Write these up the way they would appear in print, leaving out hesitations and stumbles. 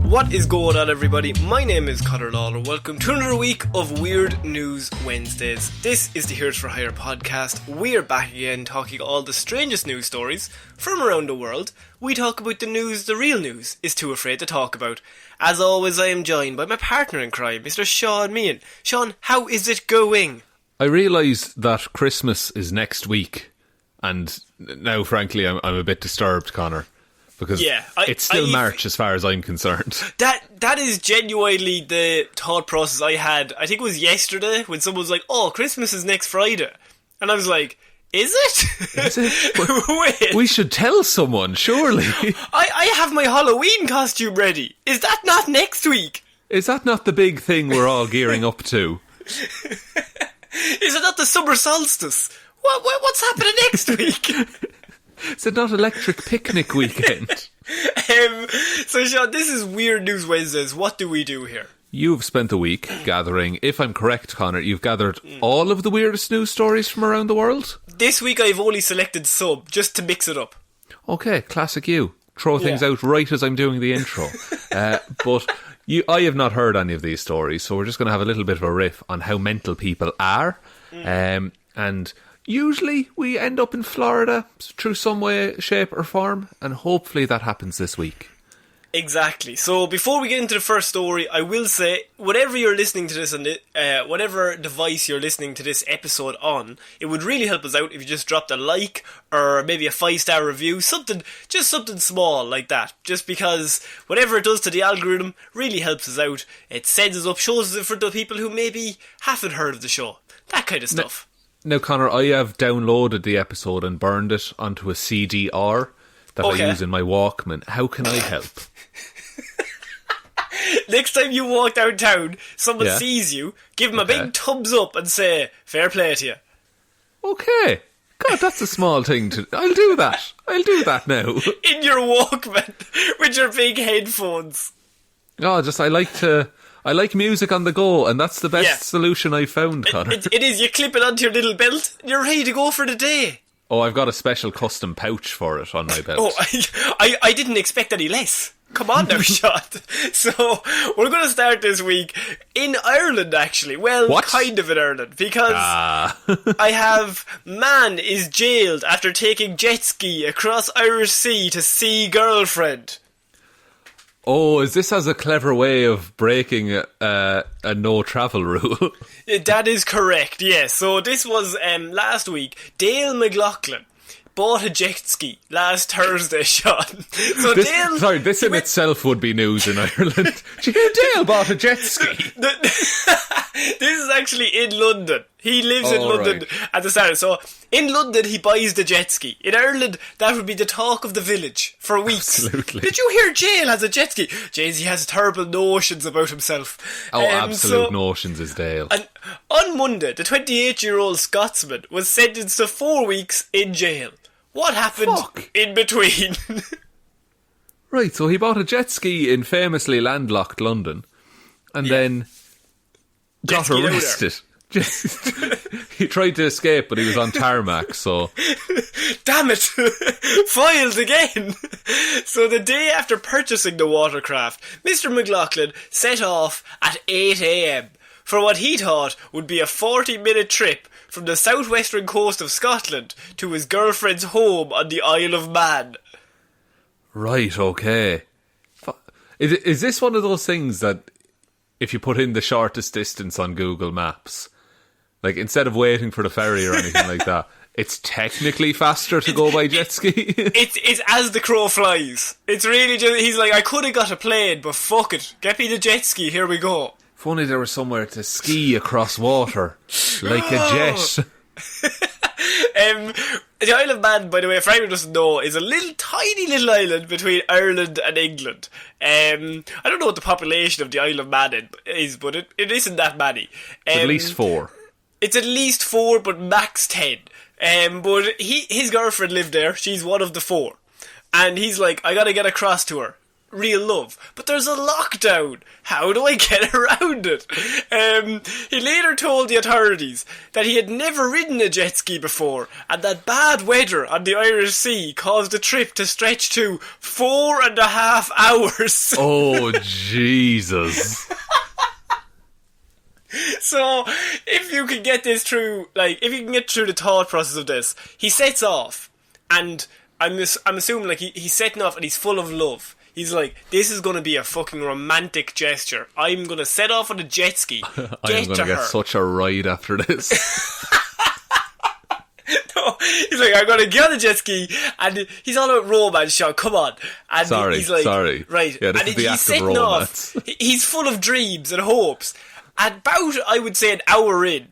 What is going on, everybody? My name is Ciara Lawler. Welcome to another week of Weird News Wednesdays. This is the Here's for Hire podcast. We're back again talking all the strangest news stories from around the world. We talk about the news the real news is too afraid to talk about. As always, I am joined by my partner in crime, Mr. Shaun Jamieson. Shaun, how is it going? I realise that Christmas is next week, and now, frankly, I'm a bit disturbed, Connor. Because it's still March as far as I'm concerned. That is genuinely the thought process I had. I think it was yesterday when someone was like, oh, Christmas is next Friday. And I was like, is it? Is it? Wait. We should tell someone, surely. I have my Halloween costume ready. Is that not next week? Is that not the big thing we're all gearing up to? Is it not the summer solstice? What's happening next week? Is it not Electric Picnic weekend? So, Shaun, this is Weird News Wednesdays. What do we do here? You've spent a week gathering, if I'm correct, Connor, you've gathered all of the weirdest news stories from around the world? This week I've only selected some, just to mix it up. Okay, classic you. Throw things out right as I'm doing the intro. But I have not heard any of these stories, so we're just going to have a little bit of a riff on how mental people are. And usually we end up in Florida through some way, shape or form, and hopefully that happens this week. Exactly. So before we get into the first story, I will say, whatever you're listening to this on, whatever device you're listening to this episode on, it would really help us out if you just dropped a like or maybe a 5-star review, something small like that. Just because whatever it does to the algorithm really helps us out. It sends us up, shows us it for the people who maybe haven't heard of the show. That kind of stuff. Now, Connor, I have downloaded the episode and burned it onto a CDR that I use in my Walkman. How can I help? Next time you walk downtown, someone sees you, give them a big thumbs up and say, fair play to you. Okay. God, that's a small thing to... I'll do that now. In your Walkman, with your big headphones. Oh, I like music on the go, and that's the best solution I've found, Connor. It is. You clip it onto your little belt, and you're ready to go for the day. Oh, I've got a special custom pouch for it on my belt. Oh, I didn't expect any less. Come on now, Shaun. So, we're going to start this week in Ireland, actually. Well, kind of in Ireland, because I have man is jailed after taking jet ski across Irish Sea to see girlfriend. Oh, is this as a clever way of breaking a no-travel rule? That is correct, yes. So this was last week. Dale McLaughlin bought a jet ski last Thursday, Shaun. So this in itself would be news in Ireland. Did you hear Dale bought a jet ski? This is actually in London. He lives in London at the start. So in London, he buys the jet ski. In Ireland, that would be the talk of the village for weeks. Absolutely. Did you hear Jail has a jet ski? He has terrible notions about himself. Oh, absolute notions is Dale. And on Monday, the 28-year-old Scotsman was sentenced to 4 weeks in jail. What happened in between? Right, so he bought a jet ski in famously landlocked London and then got arrested. He tried to escape, but he was on tarmac, so... Damn it! Filed again! So the day after purchasing the watercraft, Mr. McLaughlin set off at 8 a.m. for what he thought would be a 40-minute trip from the southwestern coast of Scotland to his girlfriend's home on the Isle of Man. Right, okay. Is this one of those things that if you put in the shortest distance on Google Maps, like instead of waiting for the ferry or anything like that, it's technically faster to go by jet ski? It's as the crow flies. It's really just, he's like, I could have got a plane, but fuck it. Get me the jet ski, here we go. If only there was somewhere to ski across water, like a jet. The Isle of Man, by the way, for anyone who doesn't know, is a tiny little island between Ireland and England. I don't know what the population of the Isle of Man is, but it isn't that many. At least 4. It's at least 4, but max 10. But his girlfriend lived there. She's one of the 4. And he's like, I gotta get across to her. real love. But there's a lockdown. How do I get around it? He later told the authorities that he had never ridden a jet ski before, and that bad weather on the Irish Sea caused the trip to stretch to 4.5 hours. Oh, Jesus. So, if you can get this through, like, if you can get through the thought process of this, he sets off, and I'm assuming, like, he's setting off and he's full of love. He's like, this is going to be a fucking romantic gesture. I'm going to set off on a jet ski. I'm going to get such a ride after this. No, he's like, I'm going to get on the jet ski, and he's all about romance, Shaun, come on. And he's like, sorry. Right. Yeah, this and is the he's act of setting romance. off. He's full of dreams and hopes. About, I would say, an hour in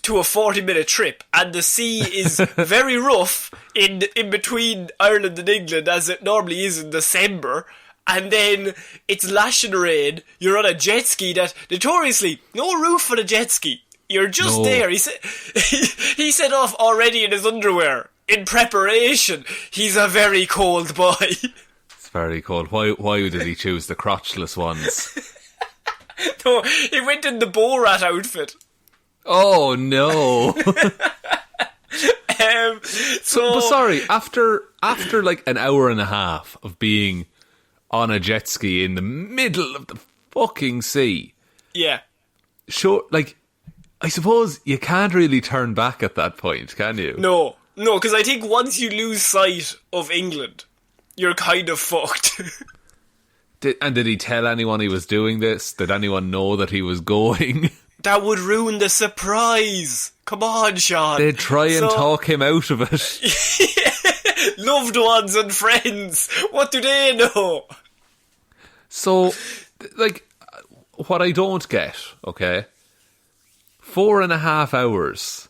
to a 40-minute trip, and the sea is very rough in between Ireland and England, as it normally is in December, and then it's lashing rain. You're on a jet ski that, notoriously, no roof on a jet ski. You're just there. He set off already in his underwear, in preparation. He's a very cold boy. It's very cold. Why did he choose the crotchless ones? No, he went in the Borat outfit. Oh no! So, but sorry, after like an hour and a half of being on a jet ski in the middle of the fucking sea, yeah, sure. Like, I suppose you can't really turn back at that point, can you? No, because I think once you lose sight of England, you're kind of fucked. Did he tell anyone he was doing this? Did anyone know that he was going? That would ruin the surprise. Come on, Shaun. They'd try and talk him out of it. Loved ones and friends. What do they know? So, like, what I don't get, okay? 4.5 hours.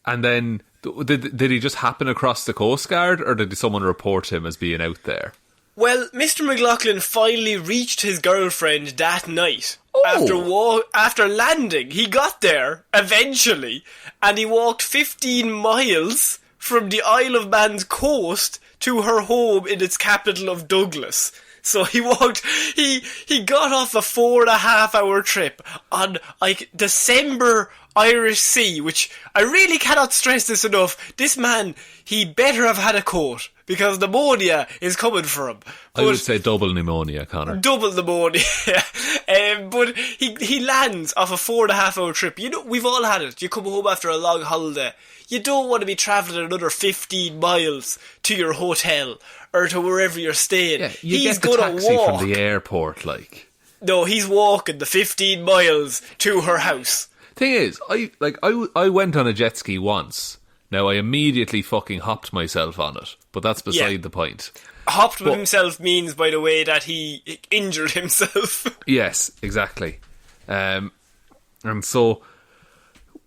And then, did he just happen across the Coast Guard, or did someone report him as being out there? Well, Mr. McLaughlin finally reached his girlfriend that night. Oh. After landing, he got there, eventually, and he walked 15 miles from the Isle of Man's coast to her home in its capital of Douglas. So he got off a 4.5 hour trip on, like, December Irish Sea, which I really cannot stress this enough. This man, he better have had a coat, because pneumonia is coming for him. I would say double pneumonia, Connor. Double pneumonia. But he lands off a 4.5 hour trip. You know, we've all had it. You come home after a long holiday. You don't want to be travelling another 15 miles to your hotel or to wherever you're staying. Yeah, he's get the gonna taxi walk from the airport, like. No, he's walking the 15 miles to her house. Thing is, I went on a jet ski once. Now, I immediately fucking hopped myself on it, but that's beside the point. Hopped with himself means, by the way, that he injured himself. Yes, exactly. And so,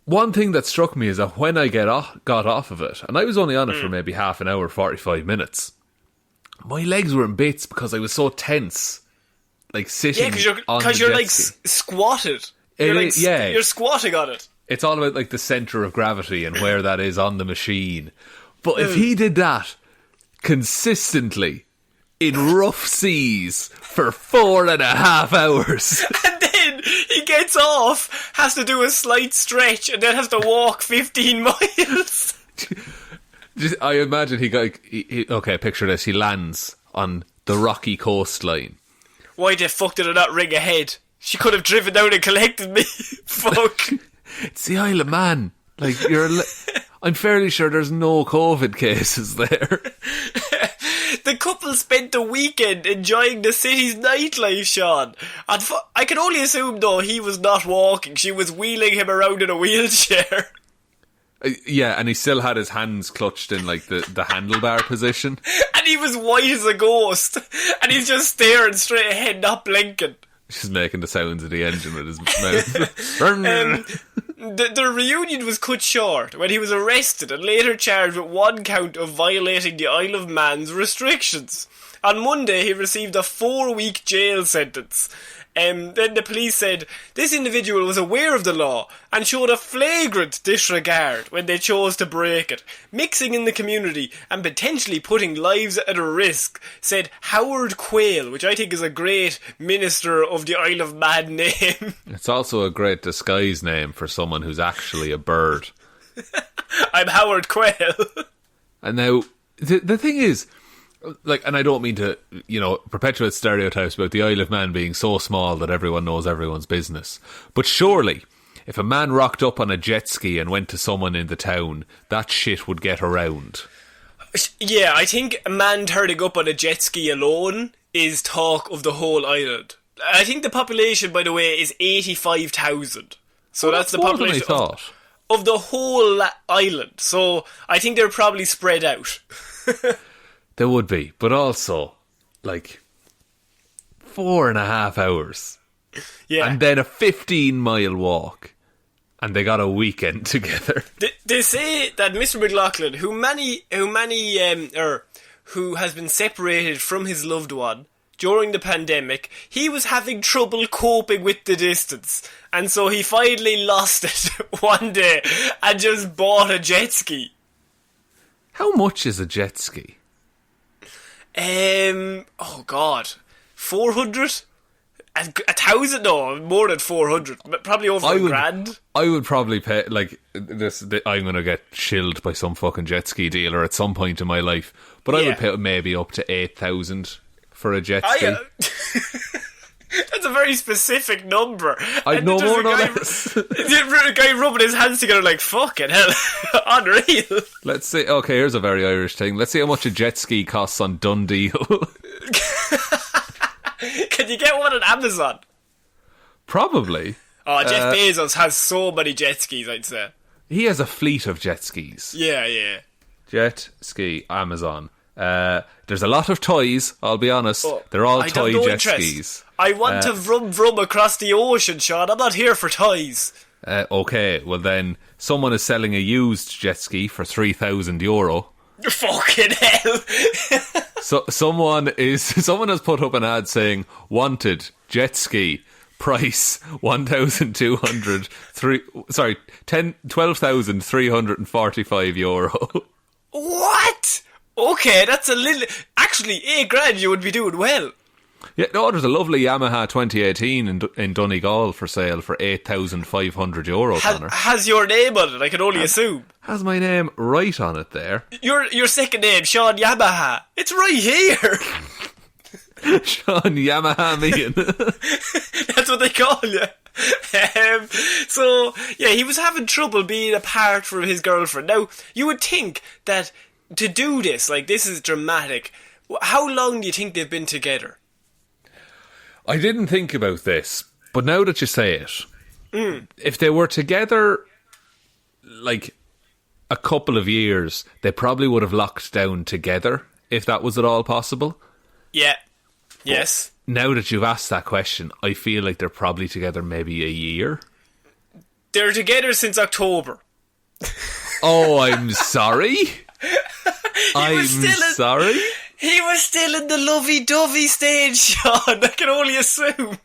one thing that struck me is that when I got off of it, and I was only on it for maybe half an hour, 45 minutes, my legs were in bits because I was so tense, like sitting on the jet ski. Yeah, because you're like squatted. You're squatting on it. It's all about, like, the centre of gravity and where that is on the machine. But if he did that consistently in rough seas for 4.5 hours... And then he gets off, has to do a slight stretch, and then has to walk 15 miles. I imagine okay, picture this. He lands on the rocky coastline. Why the fuck did I not ring ahead? She could have driven down and collected me. Fuck. It's the Isle of Man. Like, I'm fairly sure there's no COVID cases there. The couple spent the weekend enjoying the city's nightlife, Shaun. And I can only assume, though, he was not walking. She was wheeling him around in a wheelchair. Yeah, and he still had his hands clutched in, like, the handlebar position. And he was white as a ghost. And he's just staring straight ahead, not blinking. Just making the sounds of the engine with his mouth. The reunion was cut short when he was arrested and later charged with one count of violating the Isle of Man's restrictions. On Monday, he received a 4-week jail sentence. Then the police said this individual was aware of the law and showed a flagrant disregard when they chose to break it, mixing in the community and potentially putting lives at risk, said Howard Quayle, which I think is a great Minister of the Isle of Man name. It's also a great disguise name for someone who's actually a bird. I'm Howard Quayle. And now, the thing is, like, and I don't mean to, perpetuate stereotypes about the Isle of Man being so small that everyone knows everyone's business. But surely, if a man rocked up on a jet ski and went to someone in the town, that shit would get around. Yeah, I think a man turning up on a jet ski alone is talk of the whole island. I think the population, by the way, is 85,000. So that's the population of the whole island. So I think they're probably spread out. There would be, but also, 4.5 hours. Yeah. And then a 15-mile walk. And they got a weekend together. They say that Mr. McLaughlin, who has been separated from his loved one during the pandemic, he was having trouble coping with the distance. And so he finally lost it one day and just bought a jet ski. How much is a jet ski? Oh God, 400? 1,000? No, more than 400. Probably over a grand. I would probably pay, I'm going to get chilled by some fucking jet ski dealer at some point in my life. But I would pay maybe up to 8,000 for a jet ski. That's a very specific number. I'd no more, no less. A guy rubbing his hands together like, fucking hell, unreal. Let's see, okay, here's a very Irish thing. Let's see how much a jet ski costs on Dundee. Can you get one on Amazon? Probably. Oh, Jeff Bezos has so many jet skis, I'd say. He has a fleet of jet skis. Yeah. Jet ski, Amazon. There's a lot of toys, I'll be honest. They're all toy jet skis. I want to vroom across the ocean, Sean. I'm not here for toys. Okay, well then, someone is selling a used jet ski for €3,000. Fucking hell. So someone has put up an ad saying, wanted, jet ski, price, €12,345. What? Okay, that's a little... Actually, $8,000 you would be doing well. Yeah, no, there's a lovely Yamaha 2018 in Donegal for sale for €8,500, Connor. Has your name on it, I can only assume. Has my name right on it there. Your second name, Shaun Yamaha. It's right here. Shaun Yamaha Meehan. That's what they call you. So, yeah, he was having trouble being apart from his girlfriend. Now, you would think that to do this, this is dramatic. How long do you think they've been together? I didn't think about this, but now that you say it, if they were together, a couple of years, they probably would have locked down together, if that was at all possible. Yeah. Yes. But now that you've asked that question, I feel like they're probably together maybe a year. They're together since October. Oh, I'm sorry? Sorry? He was still in the lovey-dovey stage, Sean. I can only assume.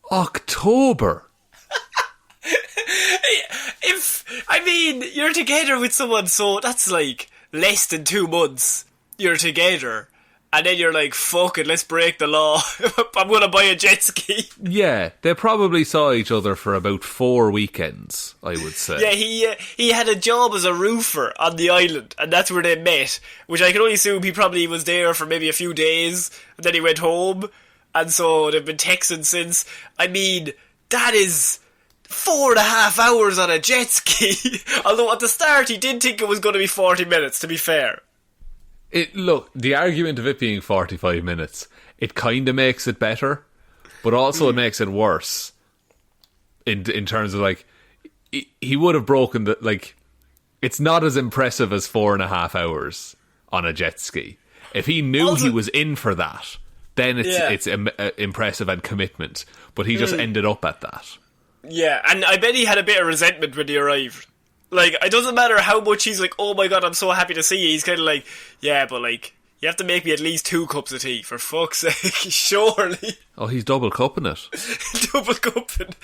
October? You're together with someone, so that's less than 2 months you're together. And then you're like, fuck it, let's break the law. I'm going to buy a jet ski. Yeah, they probably saw each other for about 4 weekends, I would say. Yeah, he had a job as a roofer on the island, and that's where they met. Which I can only assume he probably was there for maybe a few days, and then he went home. And so they've been texting since. That is 4.5 hours on a jet ski. Although at the start he did think it was going to be 40 minutes, to be fair. Look, the argument of it being 45 minutes, it kind of makes it better, but also it makes it worse. In terms of he would have broken it's not as impressive as 4.5 hours on a jet ski. If he knew he was in for that, then it's impressive and commitment. But he just ended up at that. Yeah, and I bet he had a bit of resentment when he arrived. It doesn't matter how much he's oh my god, I'm so happy to see you. He's kind of yeah, but You have to make me at least 2 cups of tea, for fuck's sake, surely. Oh, he's double cupping it. Double cupping.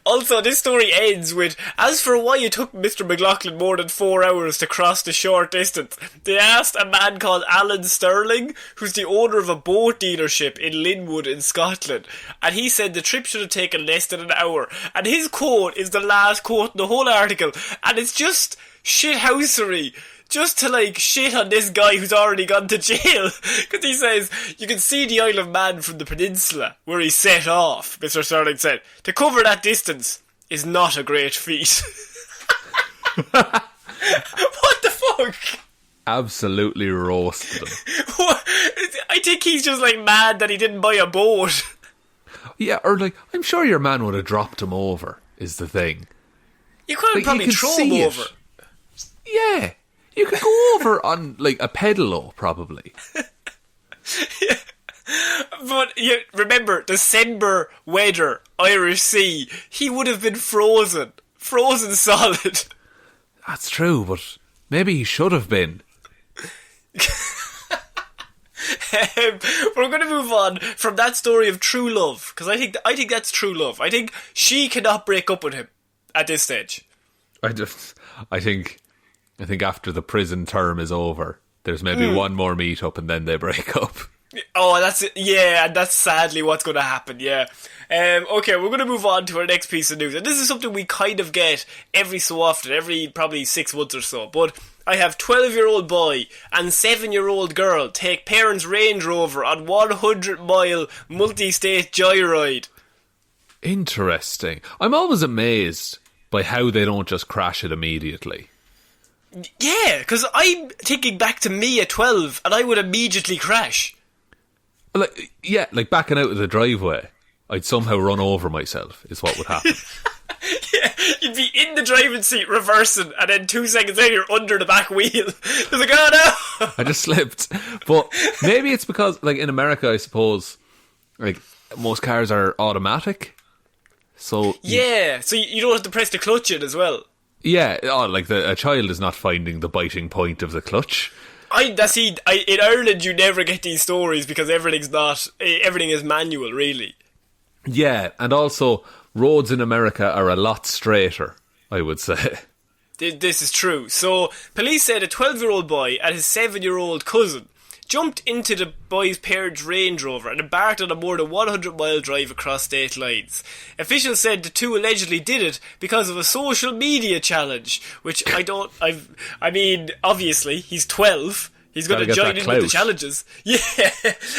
Also, this story ends with, as for why it took Mr. McLaughlin more than 4 hours to cross the short distance, they asked a man called Alan Sterling, who's the owner of a boat dealership in Linwood in Scotland, and he said the trip should have taken less than an hour. And his quote is the last quote in the whole article, and it's just shithousery. Just to, like, shit on this guy who's already gone to jail. Because he says, you can see the Isle of Man from the peninsula, where he set off, Mr. Sterling said. To cover that distance is not a great feat. What the fuck? Absolutely roasted him. I think he's just, like, mad that he didn't buy a boat. Yeah, or, like, I'm sure your man would have dropped him over, is the thing. You could have like, probably thrown him over. Yeah. You could go over on, like, a pedalo, probably. Yeah. But remember, December weather, Irish Sea, he would have been frozen. Frozen solid. That's true, but maybe he should have been. We're going to move on from that story of true love, because I think that's true love. I think she cannot break up with him at this stage. I think after the prison term is over, there's maybe one more meet-up and then they break up. Oh, that's it. Yeah, and that's sadly what's going to happen, yeah. Okay, we're going to move on to our next piece of news. And this is something we kind of get every so often, every probably 6 months or so. But I have 12-year-old boy and 7-year-old girl take parents' Range Rover on 100-mile multi-state joyride. Interesting. I'm always amazed by how they don't just crash it immediately. Yeah, because I'm thinking back to me at 12 and I would immediately crash. Like backing out of the driveway, I'd somehow run over myself, is what would happen. Yeah, you'd be in the driving seat reversing and then 2 seconds later you're under the back wheel. It's like, oh no! I just slipped. But maybe it's because, like, in America, I suppose, like, most cars are automatic. So yeah, so you don't have to press the clutch in as well. Yeah, like a child is not finding the biting point of the clutch. In Ireland you never get these stories because everything is manual, really. Yeah, and also roads in America are a lot straighter, I would say. This is true. So police said a 12-year-old boy and his 7-year-old cousin jumped into the boy's parents' Range Rover and embarked on a more than 100-mile drive across state lines. Officials said the two allegedly did it because of a social media challenge, which I mean, obviously, he's 12. He's going to join in with the challenges. Yeah,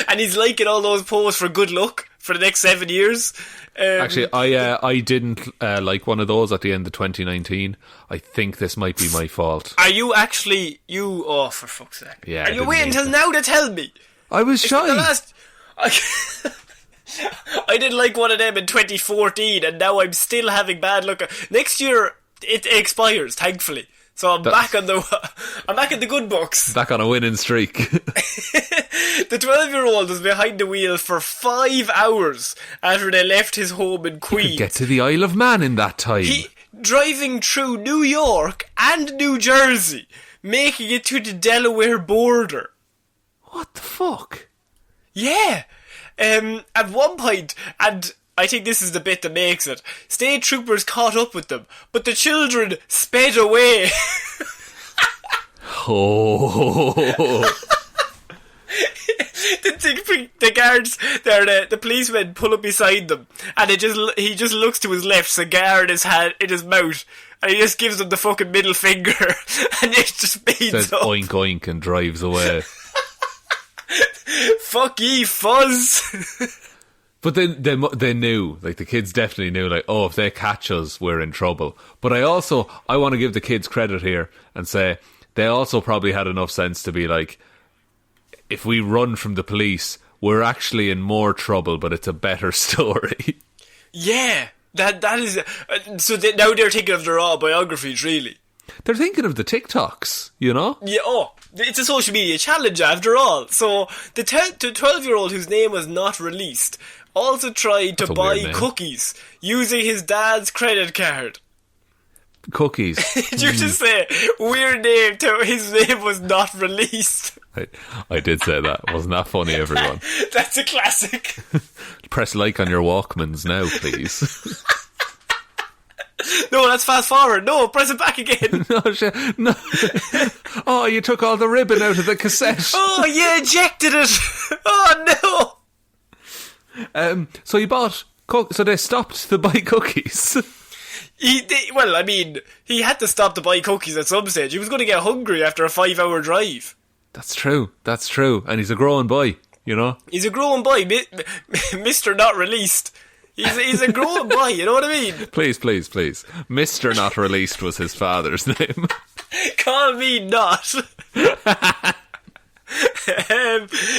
and he's liking all those posts for good luck for the next 7 years. Actually, I didn't like one of those at the end of 2019. I think this might be my fault. Are you actually... Oh, for fuck's sake. Yeah, are you waiting until now to tell me? I was shy. I didn't like one of them in 2014 and now I'm still having bad luck. Next year, it expires, thankfully. So I'm back in the good books. Back on a winning streak. The 12-year-old was behind the wheel for 5 hours after they left his home in Queens. You could get to the Isle of Man in that time. Driving through New York and New Jersey, making it to the Delaware border. What the fuck? Yeah. At one point, and I think this is the bit that makes it, state troopers caught up with them, but the children sped away. Oh. The guards, the policemen pull up beside them, and he just looks to his left, cigar in his hand, in his mouth, and he just gives them the fucking middle finger, and it just speeds says up. Oink oink and drives away. Fuck ye, fuzz. But they knew, like the kids definitely knew, like, oh, if they catch us, we're in trouble. But I want to give the kids credit here and say they also probably had enough sense to be like, if we run from the police, we're actually in more trouble, but it's a better story. Yeah, that is... so now they're thinking of their autobiographies, really. They're thinking of the TikToks, you know? Yeah, it's a social media challenge after all. So the 12-year-old whose name was not released also tried to buy cookies using his dad's credit card. cookies. Did you just say weird name to his name was not released? I did say that. Wasn't that funny, everyone? That's a classic. Press like on your Walkmans now, please. No, that's fast forward. No, press it back again. No. Oh, you took all the ribbon out of the cassette. Oh, you ejected it. Oh, no. So you bought... So they stopped to buy cookies. He had to stop to buy cookies at some stage. He was going to get hungry after a 5-hour drive. That's true. And he's a growing boy, you know? He's a growing boy. Mr. Not Released. He's a growing boy, you know what I mean? Please. Mr. Not Released was his father's name. Call me Not.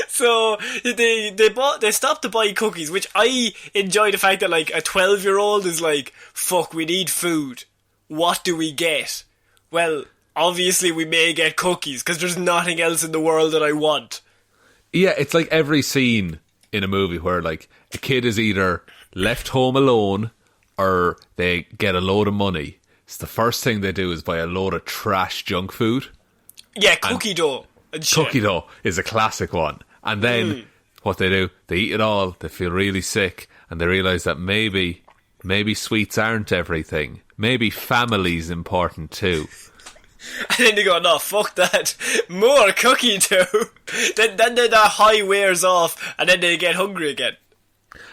So they stopped to buy cookies, which I enjoy the fact that like a 12-year-old is like, fuck, we need food. What do we get? Well, obviously we may get cookies because there's nothing else in the world that I want. Yeah, it's like every scene in a movie where like a kid is either left home alone or they get a load of money. So the first thing they do is buy a load of trash junk food. Yeah, cookie dough. Cookie dough is a classic one. And then what they do, they eat it all, they feel really sick, and they realise that maybe sweets aren't everything. Maybe family's important too. And then they go, no, fuck that. More cookie dough. Then that high wears off, and then they get hungry again.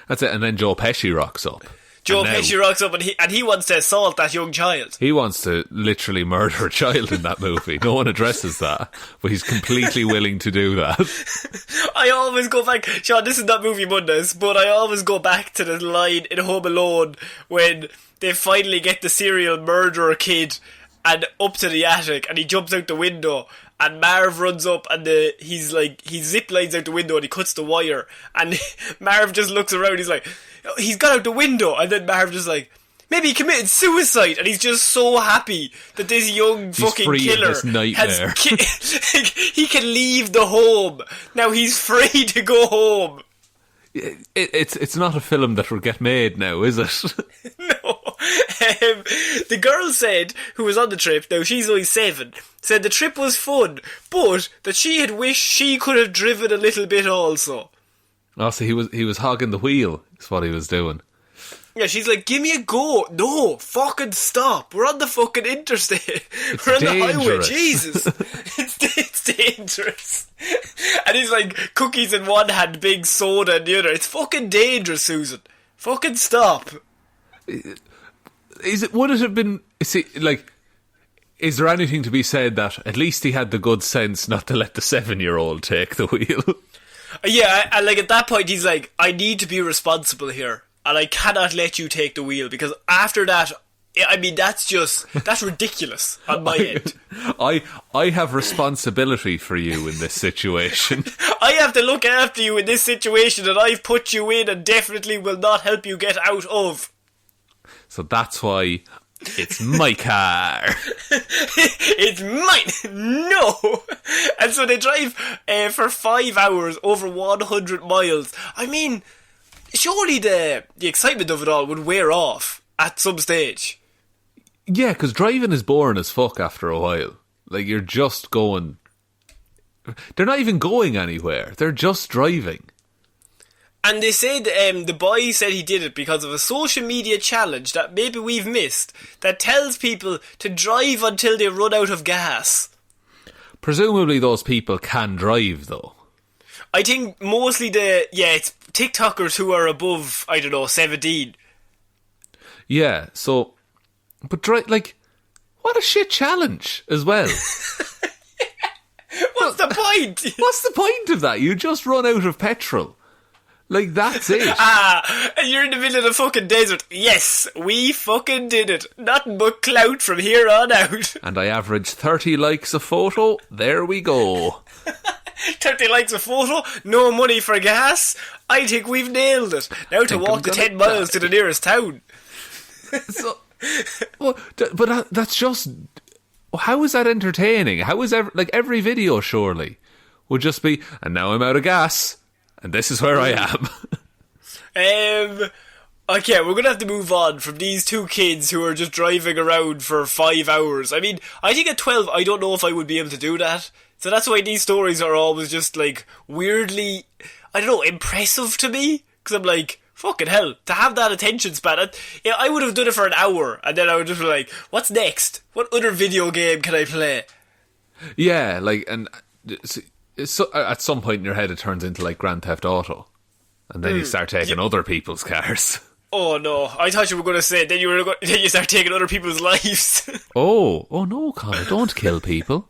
That's it, and then Joe Pesci rocks up. Joe Pesci rocks up and he wants to assault that young child. He wants to literally murder a child in that movie. No one addresses that, but he's completely willing to do that. I always go back, Sean, this is not Movie Mondays, but I always go back to the line in Home Alone when they finally get the serial murderer kid and up to the attic and he jumps out the window and Marv runs up and he zip lines out the window and he cuts the wire and Marv just looks around, he's like, he's got out the window, and then Marv just like, maybe he committed suicide, and he's just so happy that this young fucking killer he can leave the home. Now he's free to go home. It's not a film that will get made now, is it? No. The girl said, who was on the trip, now she's only 7, said the trip was fun, but that she had wished she could have driven a little bit also. Oh, so he was hogging the wheel, is what he was doing. Yeah, she's like, give me a go. No, fucking stop. We're on the fucking interstate. We're on the highway. Jesus. It's dangerous. And he's like, cookies in one hand, big soda in the other. It's fucking dangerous, Susan. Fucking stop. Would it have been... See, like, is there anything to be said that at least he had the good sense not to let the 7-year-old take the wheel? Yeah, and like at that point he's like, I need to be responsible here and I cannot let you take the wheel, because after that, I mean, that's ridiculous on my end. I have responsibility for you in this situation. I have to look after you in this situation that I've put you in and definitely will not help you get out of. So that's why it's my car. It's mine. No. And so they drive for 5 hours over 100 miles. I mean, surely the excitement of it all would wear off at some stage. Yeah, because driving is boring as fuck after a while. Like, you're just going... They're not even going anywhere. They're just driving. And they said the boy said he did it because of a social media challenge that maybe we've missed that tells people to drive until they run out of gas. Presumably those people can drive, though. I think mostly it's TikTokers who are above, 17. Yeah, so... But, like, what a shit challenge as well. What's the point? What's the point of that? You just run out of petrol. Like, that's it. And you're in the middle of the fucking desert. Yes, we fucking did it. Nothing but clout from here on out. And I averaged 30 likes a photo. There we go. 30 likes a photo, no money for gas. I think we've nailed it. Now to walk the 10 miles to the nearest town. So, but that's just... How is that entertaining? How is every video surely would just be, and now I'm out of gas, and this is where I am. Okay, we're going to have to move on from these two kids who are just driving around for 5 hours. I mean, I think at 12, I don't know if I would be able to do that. So that's why these stories are always just, like, weirdly, I don't know, impressive to me. Because I'm like, fucking hell, to have that attention span. I would have done it for an hour, and then I would just be like, what's next? What other video game can I play? Yeah, like, and so at some point in your head it turns into, like, Grand Theft Auto. And then you start taking other people's cars. Oh no, I thought you were going to say then you start taking other people's lives. Oh no, Connor, don't kill people.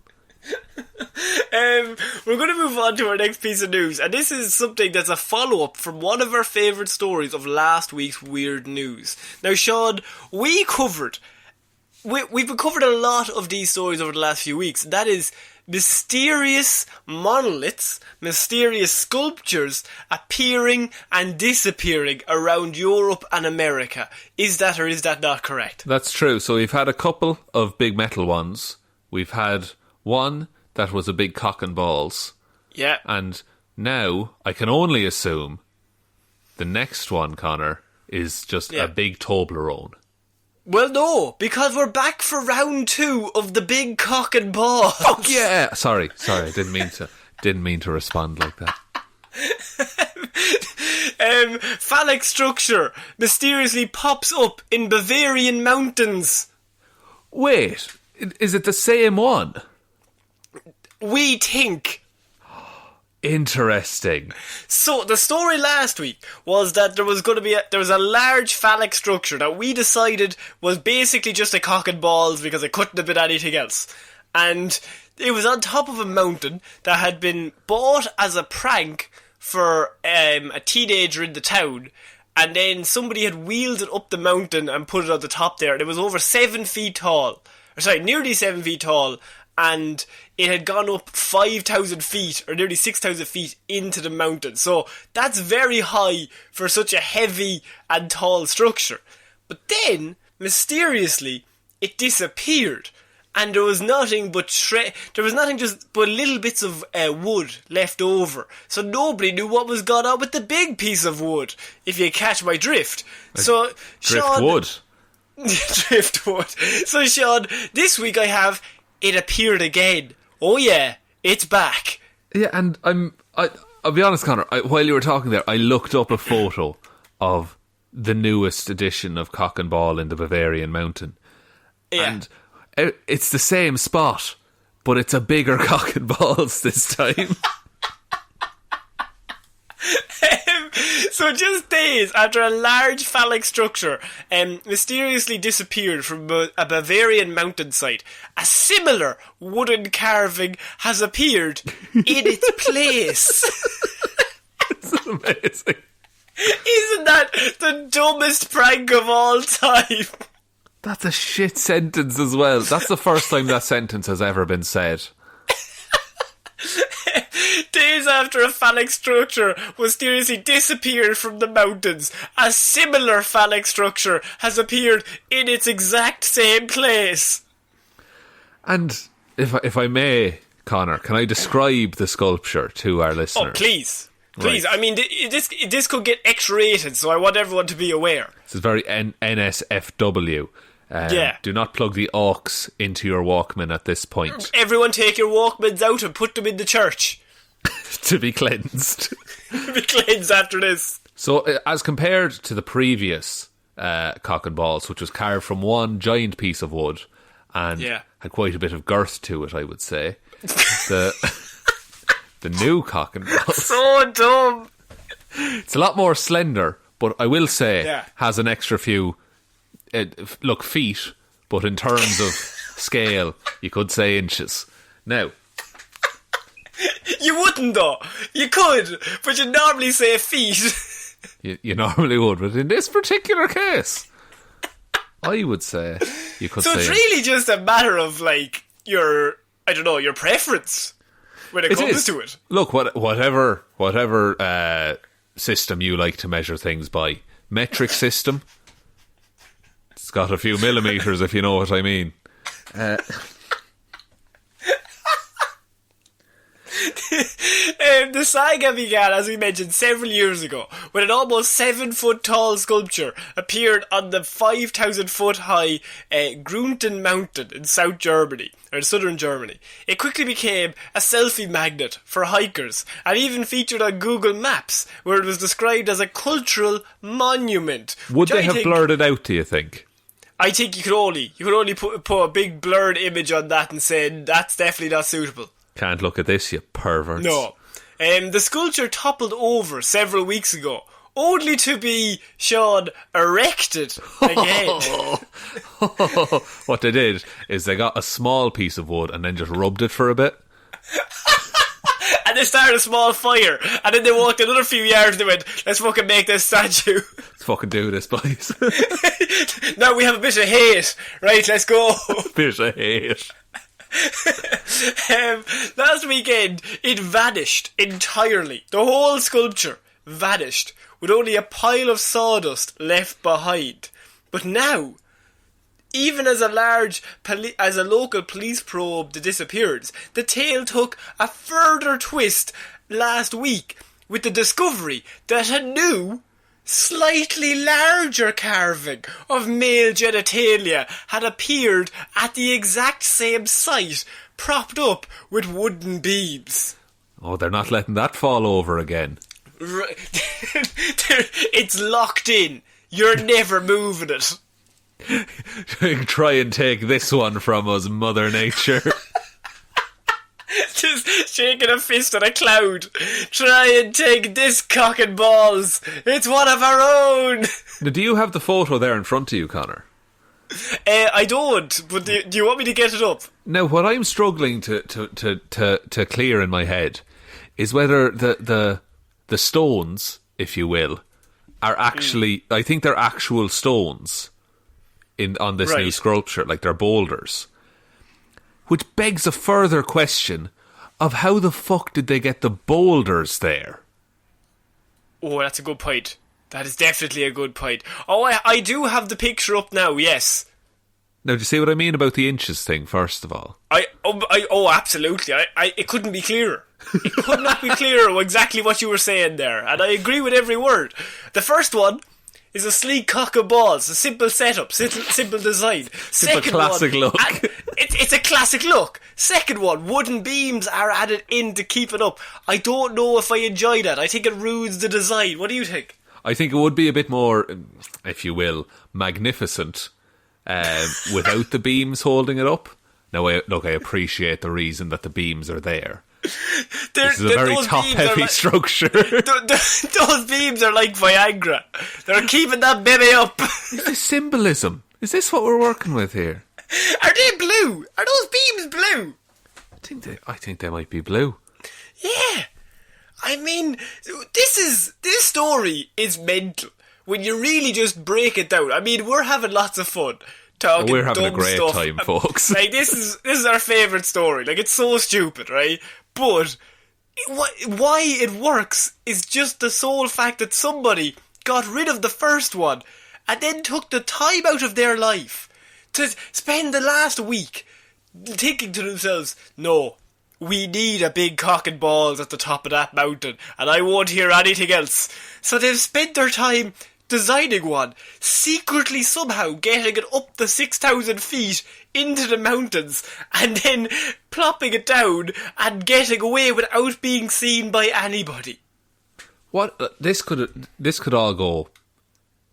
We're going to move on to our next piece of news, and this is something that's a follow-up from one of our favourite stories of last week's weird news. Now, Shaun, we've been covering a lot of these stories over the last few weeks. That is mysterious monoliths, mysterious sculptures appearing and disappearing around Europe and America. Is that or is that not correct? That's true. So we've had a couple of big metal ones. We've had one that was a big cock and balls. Yeah. And now I can only assume the next one, Connor, is just a big Toblerone. Well, no, because we're back for round 2 of the big cock and balls. Fuck yeah! Sorry, I didn't mean to respond like that. Phallic structure mysteriously pops up in Bavarian mountains. Wait, is it the same one? We think. Interesting. So the story last week was that there was a large phallic structure that we decided was basically just a cock and balls because it couldn't have been anything else, and it was on top of a mountain that had been bought as a prank for a teenager in the town, and then somebody had wheeled it up the mountain and put it on the top there, and it was over 7 feet tall. Nearly 7 feet tall. And it had gone up 5,000 feet, or nearly 6,000 feet, into the mountain. So that's very high for such a heavy and tall structure. But then, mysteriously, it disappeared. And there was nothing but little bits of wood left over. So nobody knew what was going on with the big piece of wood, if you catch my drift. So, Driftwood. Driftwood. So, Shaun, this week I have... It appeared again. Oh yeah, it's back. Yeah, and I'll be honest, Connor, while you were talking there, I looked up a photo of the newest edition of Cock and Ball in the Bavarian mountain. Yeah. And it's the same spot, but it's a bigger cock and balls this time. So just days after a large phallic structure mysteriously disappeared from a Bavarian mountainside, a similar wooden carving has appeared in its place. It's amazing. Isn't that the dumbest prank of all time? That's a shit sentence as well. That's the first time that sentence has ever been said. Days after a phallic structure mysteriously disappeared from the mountains, a similar phallic structure has appeared in its exact same place. And if I may, Connor, can I describe the sculpture to our listeners? Oh, please. Please, Right. I mean, this could get X-rated, so I want everyone to be aware. This is very NSFW. Yeah. Do not plug the aux into your Walkman at this point. Everyone take your Walkmans out and put them in the church. To be cleansed. Be cleansed after this. So, as compared to the previous cock and balls, which was carved from one giant piece of wood and had quite a bit of girth to it, I would say, the new cock and balls... So dumb. It's a lot more slender, but I will say has an extra few... feet, but in terms of scale, you could say inches. Now... You wouldn't though. You could, but you'd normally say feet. You normally would, but in this particular case, I would say you could say... So it's really just a matter of, like, your preference when it comes to it. Look, whatever system you like to measure things by. Metric system. It's got a few millimetres, if you The saga began, as we mentioned, several years ago, when an almost 7-foot tall sculpture appeared on the 5,000-foot high Grunten Mountain in South Germany, or southern Germany. It quickly became a selfie magnet for hikers, and even featured on Google Maps, where it was described as a cultural monument. Would they have blurred it out, do you think? I think you could only put a big blurred image on that and say that's definitely not suitable. Can't look at this, you perverts. No. The sculpture toppled over several weeks ago, only to be, Shaun, erected again. What they did is they got a small piece of wood and then just rubbed it for a bit. And they started a small fire, and then they walked another few yards and they went, let's fucking make this statue. Let's fucking do this, boys. Now we have a bit of hate. Right, let's go. Bit of hate. Last weekend, it vanished entirely. The whole sculpture vanished, with only a pile of sawdust left behind. But now, even as a local police probed the disappearance, the tale took a further twist last week with the discovery that a new, slightly larger carving of male genitalia had appeared at the exact same site, propped up with wooden beams. Oh, they're not letting that fall over again. It's locked in. You're never moving it. Try and take this one from us, Mother Nature. Just shaking a fist at a cloud. Try and take this cock and balls. It's one of our own. Now, do you have the photo there in front of you, Connor? I don't, but do you want me to get it up? Now, what I'm struggling to clear in my head is whether the stones, if you will, are actually... I think they're actual stones on this new sculpture, like they're boulders. Which begs a further question of how the fuck did they get the boulders there? Oh, that's a good point. That is definitely a good point. Oh, I do have the picture up now, yes. Now, do you see what I mean about the inches thing, first of all? Absolutely. It couldn't be clearer. It could not be clearer exactly what you were saying there. And I agree with every word. The first one is a sleek cock and balls, a simple setup, simple design. Simple classic look. It's a classic look. Second one, wooden beams are added in to keep it up. I don't know if I enjoy that. I think it ruins the design. What do you think? I think it would be a bit more, if you will, magnificent without the beams holding it up. Now, I appreciate the reason that the beams are there. This is a very top-heavy structure. Those beams are like Viagra. They're keeping that baby up. Is this symbolism? Is this what we're working with here? Are they blue? Are those beams blue? I think they might be blue. Yeah. I mean, this story is mental. When you really just break it down. I mean, we're having lots of fun. We're having a great time, folks. Like, this is our favourite story. Like, it's so stupid, right? But why it works is just the sole fact that somebody got rid of the first one and then took the time out of their life to spend the last week thinking to themselves, no, we need a big cock and balls at the top of that mountain and I won't hear anything else. So they've spent their time designing one, secretly somehow getting it up the 6,000 feet into the mountains and then plopping it down and getting away without being seen by anybody. What this could all go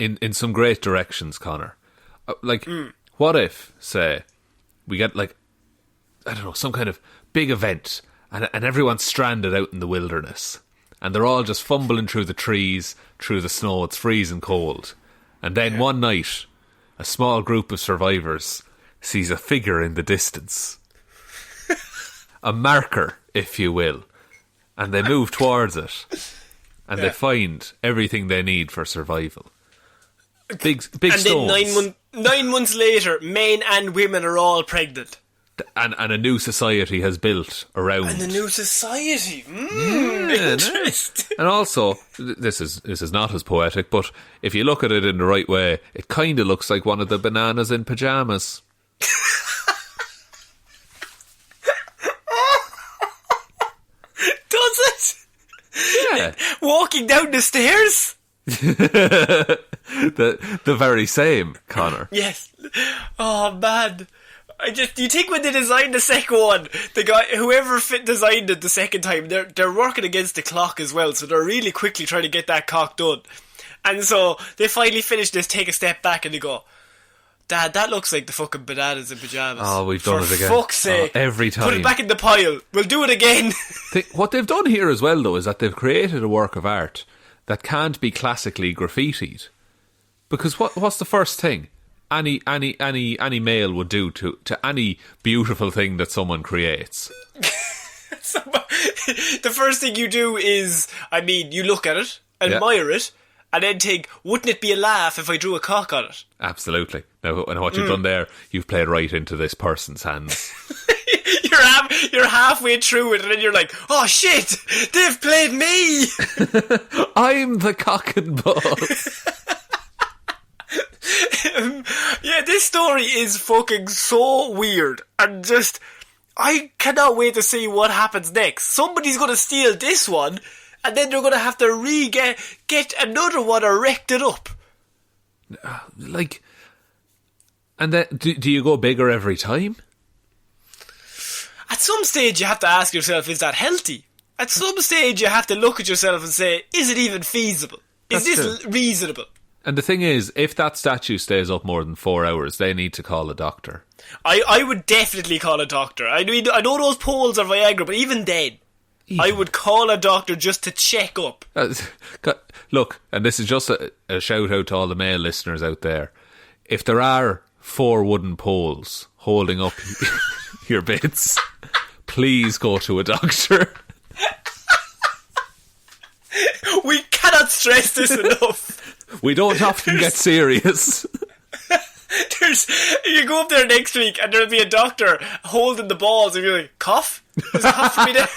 in some great directions, Connor. What if, say, we get I don't know, some kind of big event and everyone's stranded out in the wilderness and they're all just fumbling through the trees, through the snow, it's freezing cold. And then one night, a small group of survivors sees a figure in the distance. A marker, if you will. And they move towards it. And they find everything they need for survival. Big and stones. Then 9 months later, men and women are all pregnant. And a new society has built around. And a new society. Interesting. And also, this is not as poetic, but if you look at it in the right way, it kind of looks like one of the bananas in pyjamas. Walking down the stairs? the very same, Connor. Yes. Oh, man. Do you think when they designed the second one, the guy, whoever designed it the second time, they're working against the clock as well, so they're really quickly trying to get that cock done. And so they finally finish this, take a step back, and they go, Dad, that looks like the fucking bananas in pyjamas. Oh, we've done it again. For fuck's sake. Every time. Put it back in the pile. We'll do it again. What they've done here as well, though, is that they've created a work of art that can't be classically graffitied. Because what's the first thing any male would do to any beautiful thing that someone creates? The first thing you do is, you look at it, admire it, and then think, wouldn't it be a laugh if I drew a cock on it? Absolutely. Now, and what you've done there, you've played right into this person's hands. You're halfway through it, and then you're like, oh shit, they've played me! I'm the cock and balls. Yeah, this story is fucking so weird, and just, I cannot wait to see what happens next. Somebody's going to steal this one, and then they're going to have to get another one erected up. And then, do you go bigger every time? At some stage you have to ask yourself, is that healthy? At some stage you have to look at yourself and say, is it even feasible? Is this reasonable? And the thing is, if that statue stays up more than 4 hours, they need to call a doctor. I would definitely call a doctor. I mean, I know those poles are Viagra, but even then, I would call a doctor just to check up. Look, and this is just a shout out to all the male listeners out there. If there are 4 wooden poles holding up your bits, please go to a doctor. We cannot stress this enough. We don't often get serious. You go up there next week and there'll be a doctor holding the balls and you're like, cough? There's a cough for me there.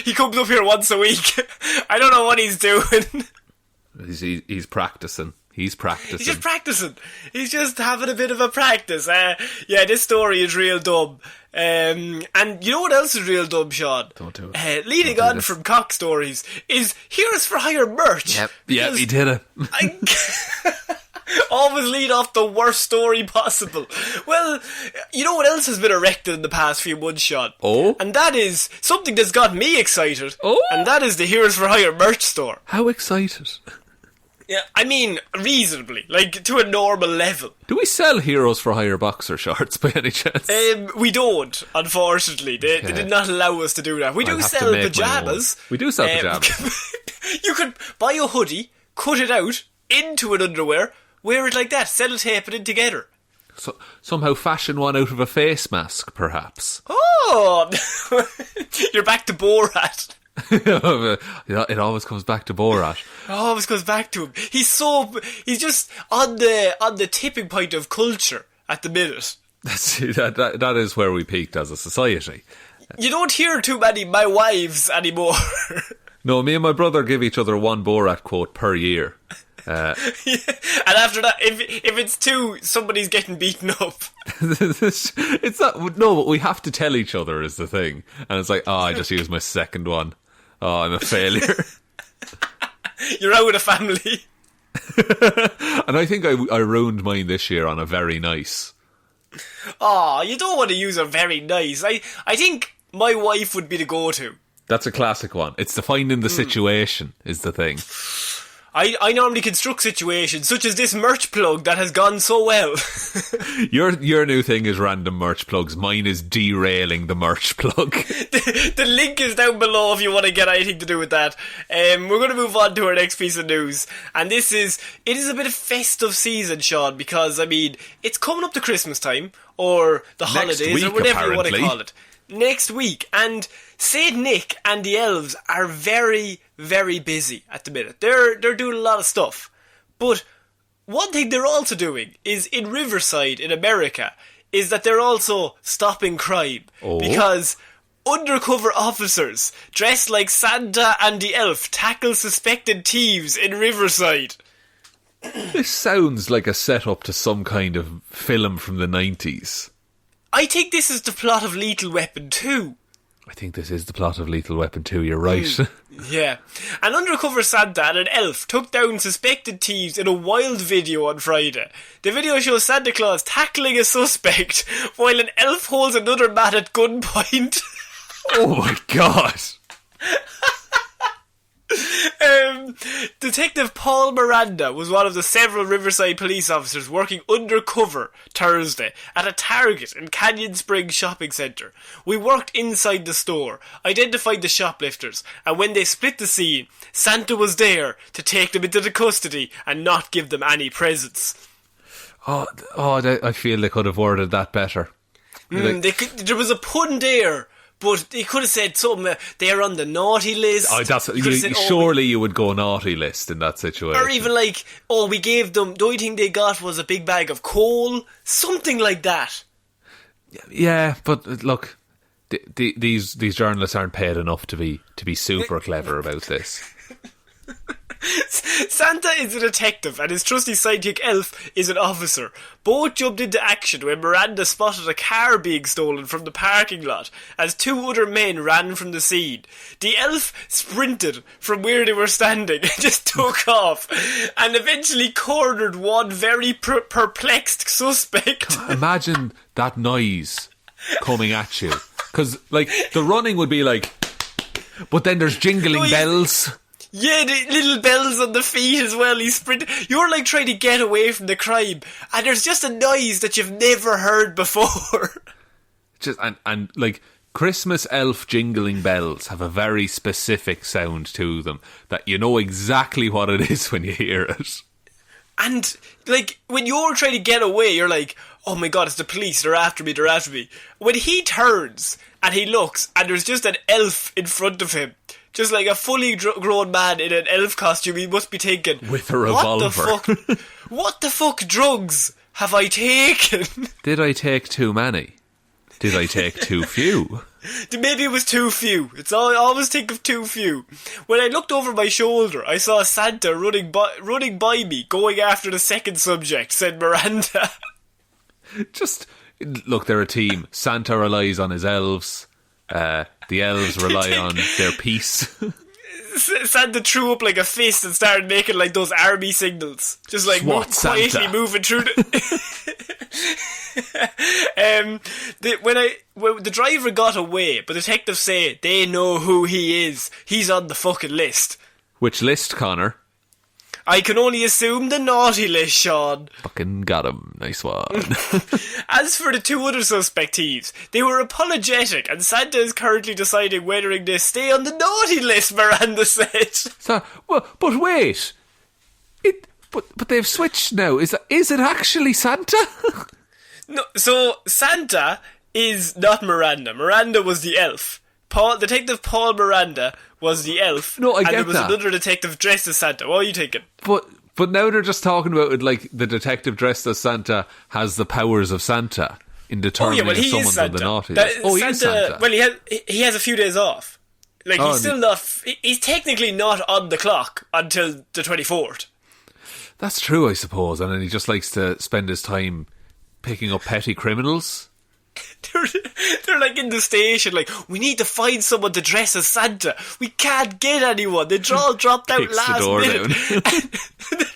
He comes up here once a week. I don't know what he's doing. He's practicing. He's practicing. He's just practicing. He's just having a bit of a practice. Yeah, this story is real dumb. And you know what else is real dumb, Sean? Don't do it. Leading on from cock stories is Heroes for Hire merch. Yep, he did it. Always lead off the worst story possible. Well, you know what else has been erected in the past few months, Sean? Oh? And that is something that's got me excited. Oh? And that is the Heroes for Hire merch store. How excited? Yeah, I mean, reasonably, like to a normal level. Do we sell Heroes for Hire boxer shorts by any chance? We don't, unfortunately. They did not allow us to do that. We do sell pyjamas. We do sell pyjamas. You could buy a hoodie, cut it out into an underwear, wear it like that, sellotape it in together. So, somehow fashion one out of a face mask, perhaps. Oh! You're back to Borat. It always comes back to Borat. It always comes back to him. He's just on the tipping point of culture at the minute. That is where we peaked as a society. You don't hear too many "my wives" anymore. No, me and my brother give each other one Borat quote per year. Yeah. And after that, if it's 2, somebody's getting beaten up. It's not. No, but we have to tell each other is the thing, and it's like, I just used my second one. Oh, I'm a failure. You're out with a family. And I think I ruined mine this year on a very nice. Oh, you don't want to use a very nice. I think my wife would be the go-to. That's a classic one. It's defining the situation is the thing. I normally construct situations such as this merch plug that has gone so well. Your new thing is random merch plugs. Mine is derailing the merch plug. The link is down below if you want to get anything to do with that. We're going to move on to our next piece of news. And it is a bit of festive season, Sean, because, I mean, it's coming up to Christmas time, or the holidays, week, or whatever apparently. you want to call it. Next week, and St. Nick and the elves are very, very busy at the minute. They're doing a lot of stuff. But one thing they're also doing is in Riverside in America is that they're also stopping crime. Oh. Because undercover officers dressed like Santa and the elf tackle suspected thieves in Riverside. This sounds like a setup to some kind of film from the 90s. I think this is the plot of Lethal Weapon 2. I think this is the plot of Lethal Weapon 2, you're right. Yeah. An undercover Santa and an elf took down suspected thieves in a wild video on Friday. The video shows Santa Claus tackling a suspect while an elf holds another man at gunpoint. Oh my god. Detective Paul Miranda was one of the several Riverside police officers working undercover Thursday at a Target in Canyon Springs shopping centre. We worked inside the store, identified the shoplifters, and when they split the scene, Santa was there to take them into the custody and not give them any presents. I feel they could have worded that better. There was a pun there. But they could have said something, they're on the naughty list. Surely you would go naughty list in that situation. Or even like, we gave them, the only thing they got was a big bag of coal. Something like that. Yeah, but look, these journalists aren't paid enough to be super clever about this. Santa is a detective and his trusty sidekick elf is an officer. Both jumped into action when Miranda spotted a car being stolen from the parking lot as two other men ran from the scene. The elf sprinted from where they were standing and just took off and eventually cornered one very perplexed suspect. Imagine that noise coming at you. Because, like, the running would be like, but then there's jingling bells. Yeah, the little bells on the feet as well. He's sprinting. You're like trying to get away from the crime, and there's just a noise that you've never heard before. And like Christmas elf jingling bells have a very specific sound to them that you know exactly what it is when you hear it. And like when you're trying to get away, you're like, oh my god, it's the police, they're after me. When he turns and he looks and there's just an elf in front of him, just like a fully grown man in an elf costume, he must be thinking, with a revolver, what the fuck drugs have I taken? Did I take too many? Did I take too few? Maybe it was too few. I always think of too few. When I looked over my shoulder, I saw Santa running by me, going after the second subject, said Miranda. Just, look, they're a team. Santa relies on his elves. The elves rely on their peace. Santa threw up like a fist and started making like those army signals. Just like quietly moving through when the driver got away, but detectives say they know who he is. He's on the fucking list. Which list, Connor? I can only assume the naughty list, Shaun. Fucking got him. Nice one. As for the two other suspect thieves, they were apologetic and Santa is currently deciding whether they stay on the naughty list, Miranda said. But wait. But they've switched now. Is it actually Santa? No, so Santa is not Miranda. Miranda was the elf. Detective Paul Miranda was the elf. No, I get that. And there was another detective dressed as Santa. What are you thinking? But now they're just talking about it like the detective dressed as Santa has the powers of Santa in determining if someone's on the naughty list. He is Santa. Well, he has a few days off. Like, he's still not... He's technically not on the clock until the 24th. That's true, I suppose. And then he just likes to spend his time picking up petty criminals. They're like in the station, like, we need to find someone to dress as Santa. We can't get anyone. They all dropped out Kicks last the door minute. Down.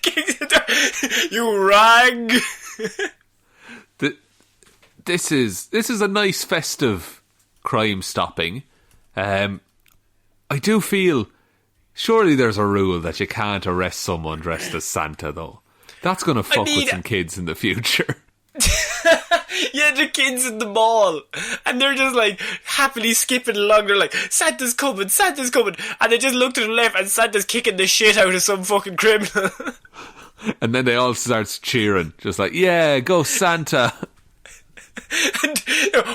Kicks the door. You rang. This is a nice festive crime stopping. I do feel surely there's a rule that you can't arrest someone dressed as Santa, though. That's going to fuck with some kids in the future. Yeah, the kids in the mall, and they're just like happily skipping along. They're like, Santa's coming, and they just look to the left, and Santa's kicking the shit out of some fucking criminal. And then they all start cheering, just like, yeah, go Santa. And,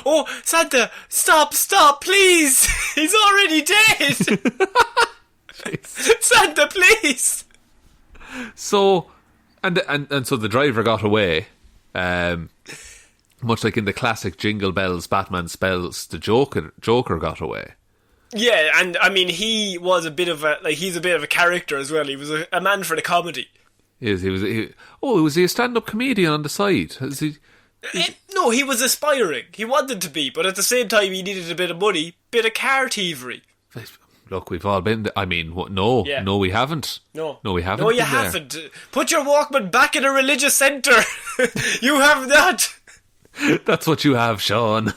oh, Santa, stop, please! He's already dead. Santa, please. So, and so the driver got away. Much like in the classic Jingle Bells, Batman Spells, the Joker got away. Yeah, and I mean, he's a bit of a character as well. He was a man for the comedy. Was he a stand-up comedian on the side? No, he was aspiring. He wanted to be, but at the same time he needed a bit of money, bit of car thievery. Look, we've all been there. I mean, no, Yeah. no, we haven't. No, we haven't. No, you been there. haven't. Put your Walkman back in a religious centre. You have not. That's what you have, Sean.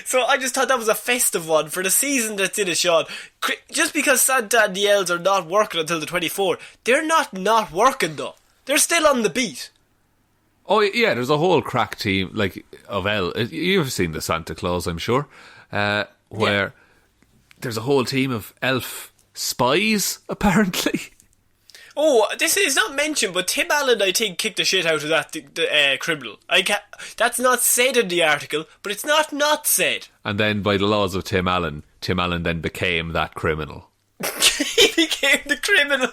So I just thought that was a festive one for the season that's in it, Sean. Just because Santa and the elves are not working until the 24th, they're not working though. They're still on the beat. Oh yeah, there's a whole crack team of elves. You've seen the Santa Claus, I'm sure, where there's a whole team of elf spies apparently. Oh, this is not mentioned, but Tim Allen, I think, kicked the shit out of that criminal. That's not said in the article, but it's not said. And then, by the laws of Tim Allen then became that criminal. He became the criminal.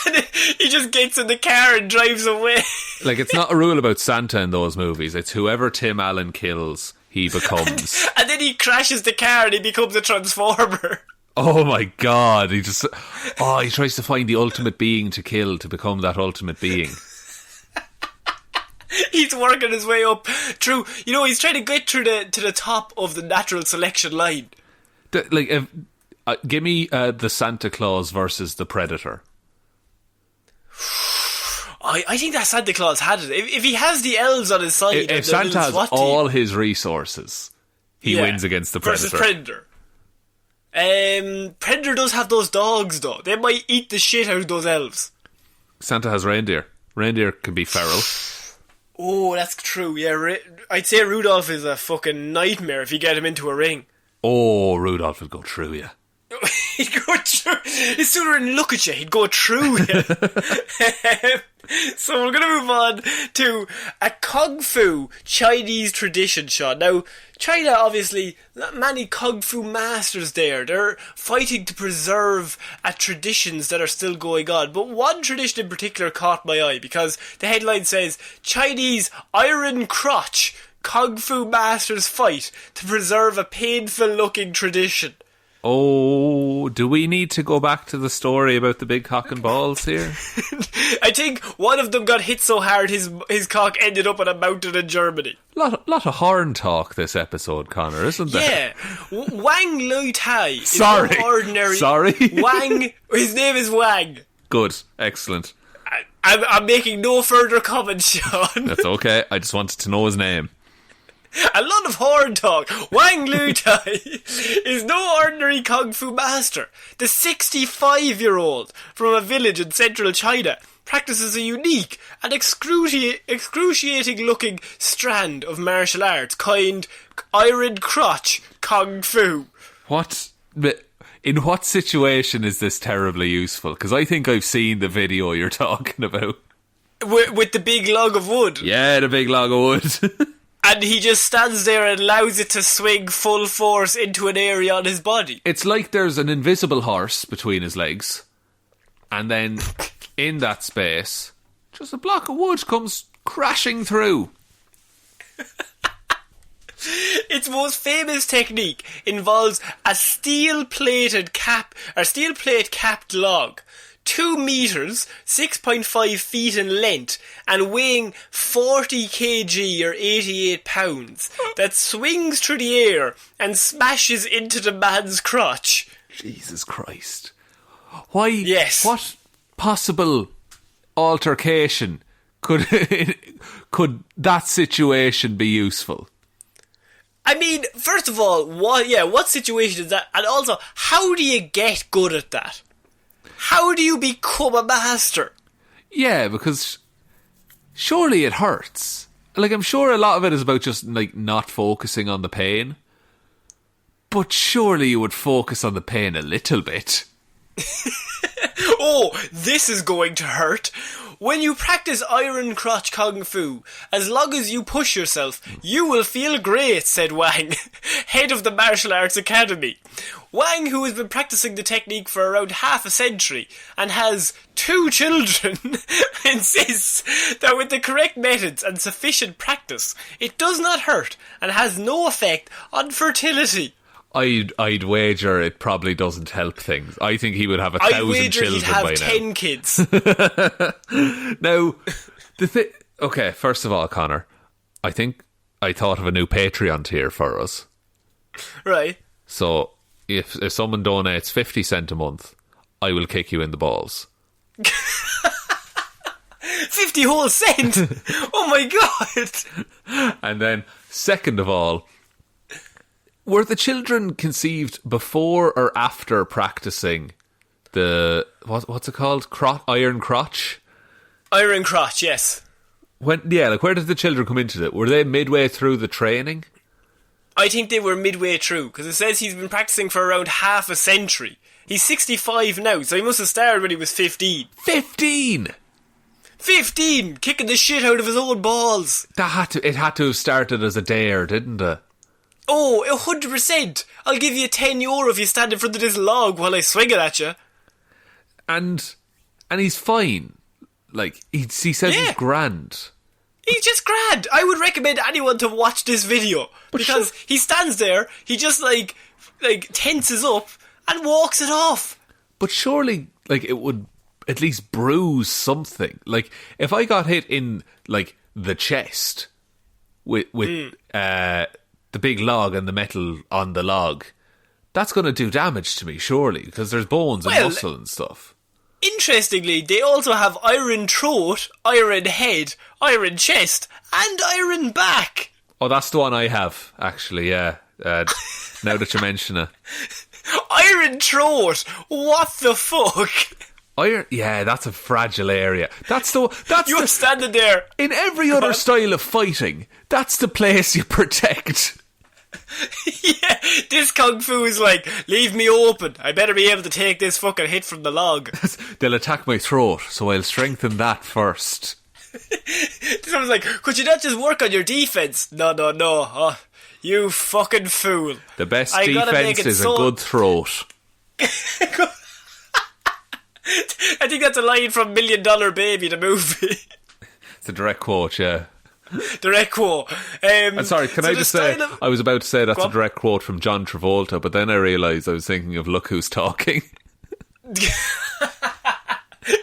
And then he just gets in the car and drives away. Like, it's not a rule about Santa in those movies. It's whoever Tim Allen kills, he becomes. And then he crashes the car and he becomes a transformer. Oh my god, he tries to find the ultimate being to kill to become that ultimate being. He's working his way up through, he's trying to get to the top of the natural selection line. Give me the Santa Claus versus the Predator. I think that Santa Claus had it. If he has the elves on his side, if Santa has all his resources, he wins against the Predator. Versus Predator. Predator does have those dogs though. They might eat the shit out of those elves. Santa has reindeer. Reindeer can be feral. Oh, that's true. Yeah, I'd say Rudolph is a fucking nightmare if you get him into a ring. Oh, Rudolph would go through you. He'd go through. He'd sooner than look at you, he'd go through you. So we're going to move on to a Kung Fu Chinese tradition, Sean. Now, China, obviously, not many Kung Fu masters there. They're fighting to preserve traditions that are still going on. But one tradition in particular caught my eye because the headline says, Chinese Iron Crotch Kung Fu masters fight to preserve a painful-looking tradition. Oh, do we need to go back to the story about the big cock and balls here? I think one of them got hit so hard his cock ended up on a mountain in Germany. Lot of horn talk this episode, Connor, isn't there? Yeah. Wang Lui Tai is Sorry. no ordinary... Sorry. Wang... His name is Wang. Good. Excellent. I'm making no further comments, Sean. That's okay. I just wanted to know his name. A lot of horn talk. Wang Lui Tai is no ordinary Kung Fu master. The 65-year-old from a village in central China practices a unique and excruciating-looking strand of martial arts coined Iron Crotch Kung Fu. In what situation is this terribly useful? Because I think I've seen the video you're talking about. With the big log of wood. Yeah, the big log of wood. And he just stands there and allows it to swing full force into an area on his body. It's like there's an invisible horse between his legs. And then, in that space, just a block of wood comes crashing through. Its most famous technique involves a steel-plate capped log, 2 meters, 6.5 feet in length, and weighing 40 kg or 88 pounds, that swings through the air and smashes into the man's crotch. Jesus Christ. Why? Yes. What possible altercation could that situation be useful? I mean, first of all, what situation is that? And also, how do you get good at that? How do you become a master? Yeah, because surely it hurts. Like, I'm sure a lot of it is about just, like, not focusing on the pain. But surely you would focus on the pain a little bit. Oh, this is going to hurt. When you practice Iron Crotch Kung Fu, as long as you push yourself, you will feel great, said Wang, head of the Martial Arts Academy. Wang, who has been practicing the technique for around half a century and has 2 children, insists that with the correct methods and sufficient practice, it does not hurt and has no effect on fertility. I'd wager it probably doesn't help things. I think he would have 1,000 I'd wager children he'd have by 10 kids. Now, okay, first of all, Connor, I think I thought of a new Patreon tier for us. Right. So, if someone donates 50 cent a month, I will kick you in the balls. 50 whole cent? Oh my god! And then, second of all, were the children conceived before or after practicing the... What's it called? Iron crotch? Iron crotch, yes. Where did the children come into it? Were they midway through the training? I think they were midway through, because it says he's been practicing for around half a century. He's 65 now, so he must have started when he was 15. 15! 15! Kicking the shit out of his own balls. It had to have started as a dare, didn't it? Oh, 100%. I'll give you €10 if you stand in front of this log while I swing it at you. And he's fine. Like, he says he's grand. He's just grand. I would recommend anyone to watch this video. Because he stands there, he just like tenses up and walks it off. But surely, like, it would at least bruise something. Like, if I got hit in, like, the chest with the big log and the metal on the log, that's going to do damage to me, surely, because there's bones and muscle and stuff. Interestingly, they also have iron throat, iron head, iron chest, and iron back. Oh, that's the one I have, actually, yeah. Now that you mention it. Iron throat? What the fuck? Iron, yeah, that's a fragile area. You're standing there. In every other style of fighting, that's the place you protect. Yeah, this kung fu is like, leave me open. I better be able to take this fucking hit from the log. They'll attack my throat, so I'll strengthen that first. Someone's like, could you not just work on your defense? No. Oh, you fucking fool. The best defense is a good throat. I think that's a line from $1 Million Baby, the movie. It's a direct quote, yeah. Direct quote. I'm sorry, can I just say, I was about to say that's a direct quote from John Travolta, but then I realised I was thinking of Look Who's Talking.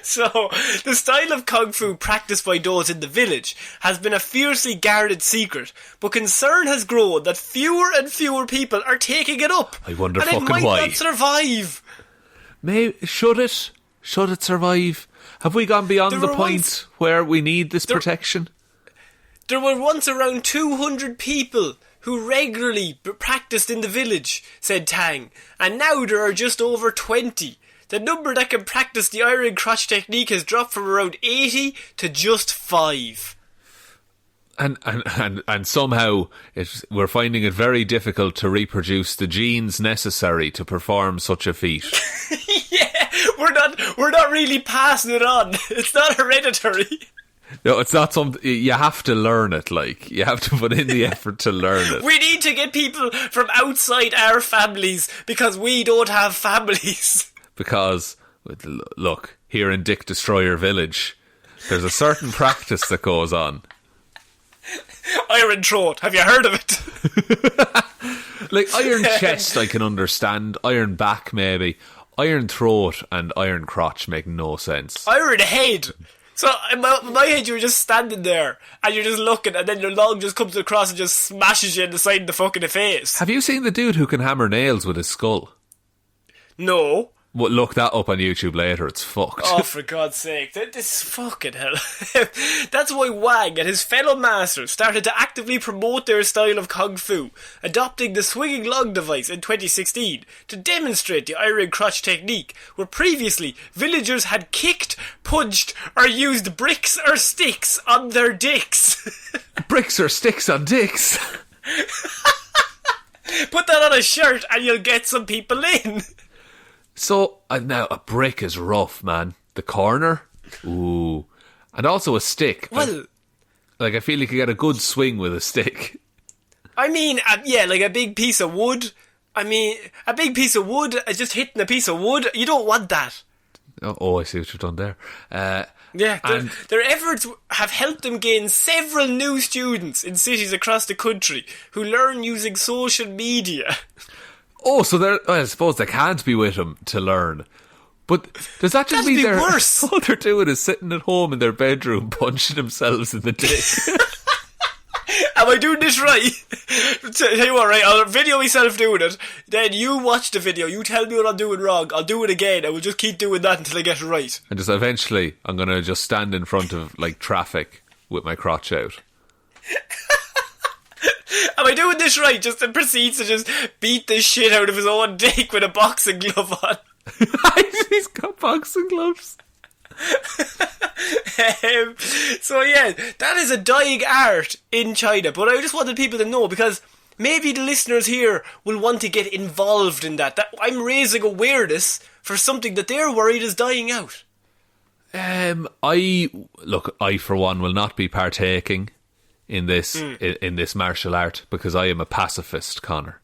So, the style of kung fu practiced by those in the village has been a fiercely guarded secret, but concern has grown that fewer and fewer people are taking it up. I wonder and fucking it might why. not survive. Should it? Should it survive? Have we gone beyond the point where we need this protection? There were once around 200 people who regularly practiced in the village, said Tang, and now there are just over 20. The number that can practice the iron crotch technique has dropped from around 80 to just 5. And somehow we're finding it very difficult to reproduce the genes necessary to perform such a feat. Yeah, we're not really passing it on. It's not hereditary. No, it's not something... You have to learn it, like. You have to put in the effort to learn it. We need to get people from outside our families because we don't have families. Because, look, here in Dick Destroyer Village, there's a certain practice that goes on. Iron throat, have you heard of it? Like, iron chest I can understand, iron back maybe, iron throat and iron crotch make no sense. Iron head! So, in my head, you were just standing there, and you're just looking, and then your log just comes across and just smashes you in the side of the fucking face. Have you seen the dude who can hammer nails with his skull? No. Well, look that up on YouTube later, it's fucked. Oh, for God's sake. This fucking hell. That's why Wang and his fellow masters started to actively promote their style of kung fu, adopting the swinging log device in 2016 to demonstrate the iron crotch technique, where previously villagers had kicked, punched, or used bricks or sticks on their dicks. Bricks or sticks on dicks? Put that on a shirt and you'll get some people in. So, now, a brick is rough, man. The corner? Ooh. And also a stick. Well... Like, I feel you could get a good swing with a stick. I mean, yeah, like a big piece of wood. I mean, a big piece of wood, just hitting a piece of wood, you don't want that. Oh, I see what you've done there. Yeah, their efforts have helped them gain several new students in cities across the country who learn using social media. Oh, so I suppose they can't be with him to learn. But does that just mean they're worse? All they're doing is sitting at home in their bedroom punching themselves in the dick? Am I doing this right? Tell you what, right? I'll video myself doing it. Then you watch the video. You tell me what I'm doing wrong. I'll do it again. I will just keep doing that until I get it right. And just eventually, I'm going to just stand in front of like traffic with my crotch out. Am I doing this right? Just then proceeds to just beat the shit out of his own dick with a boxing glove on. He's got boxing gloves. So yeah, that is a dying art in China. But I just wanted people to know, because maybe the listeners here will want to get involved in that I'm raising awareness for something that they're worried is dying out. I for one will not be partaking in this in this martial art, because I am a pacifist, Connor.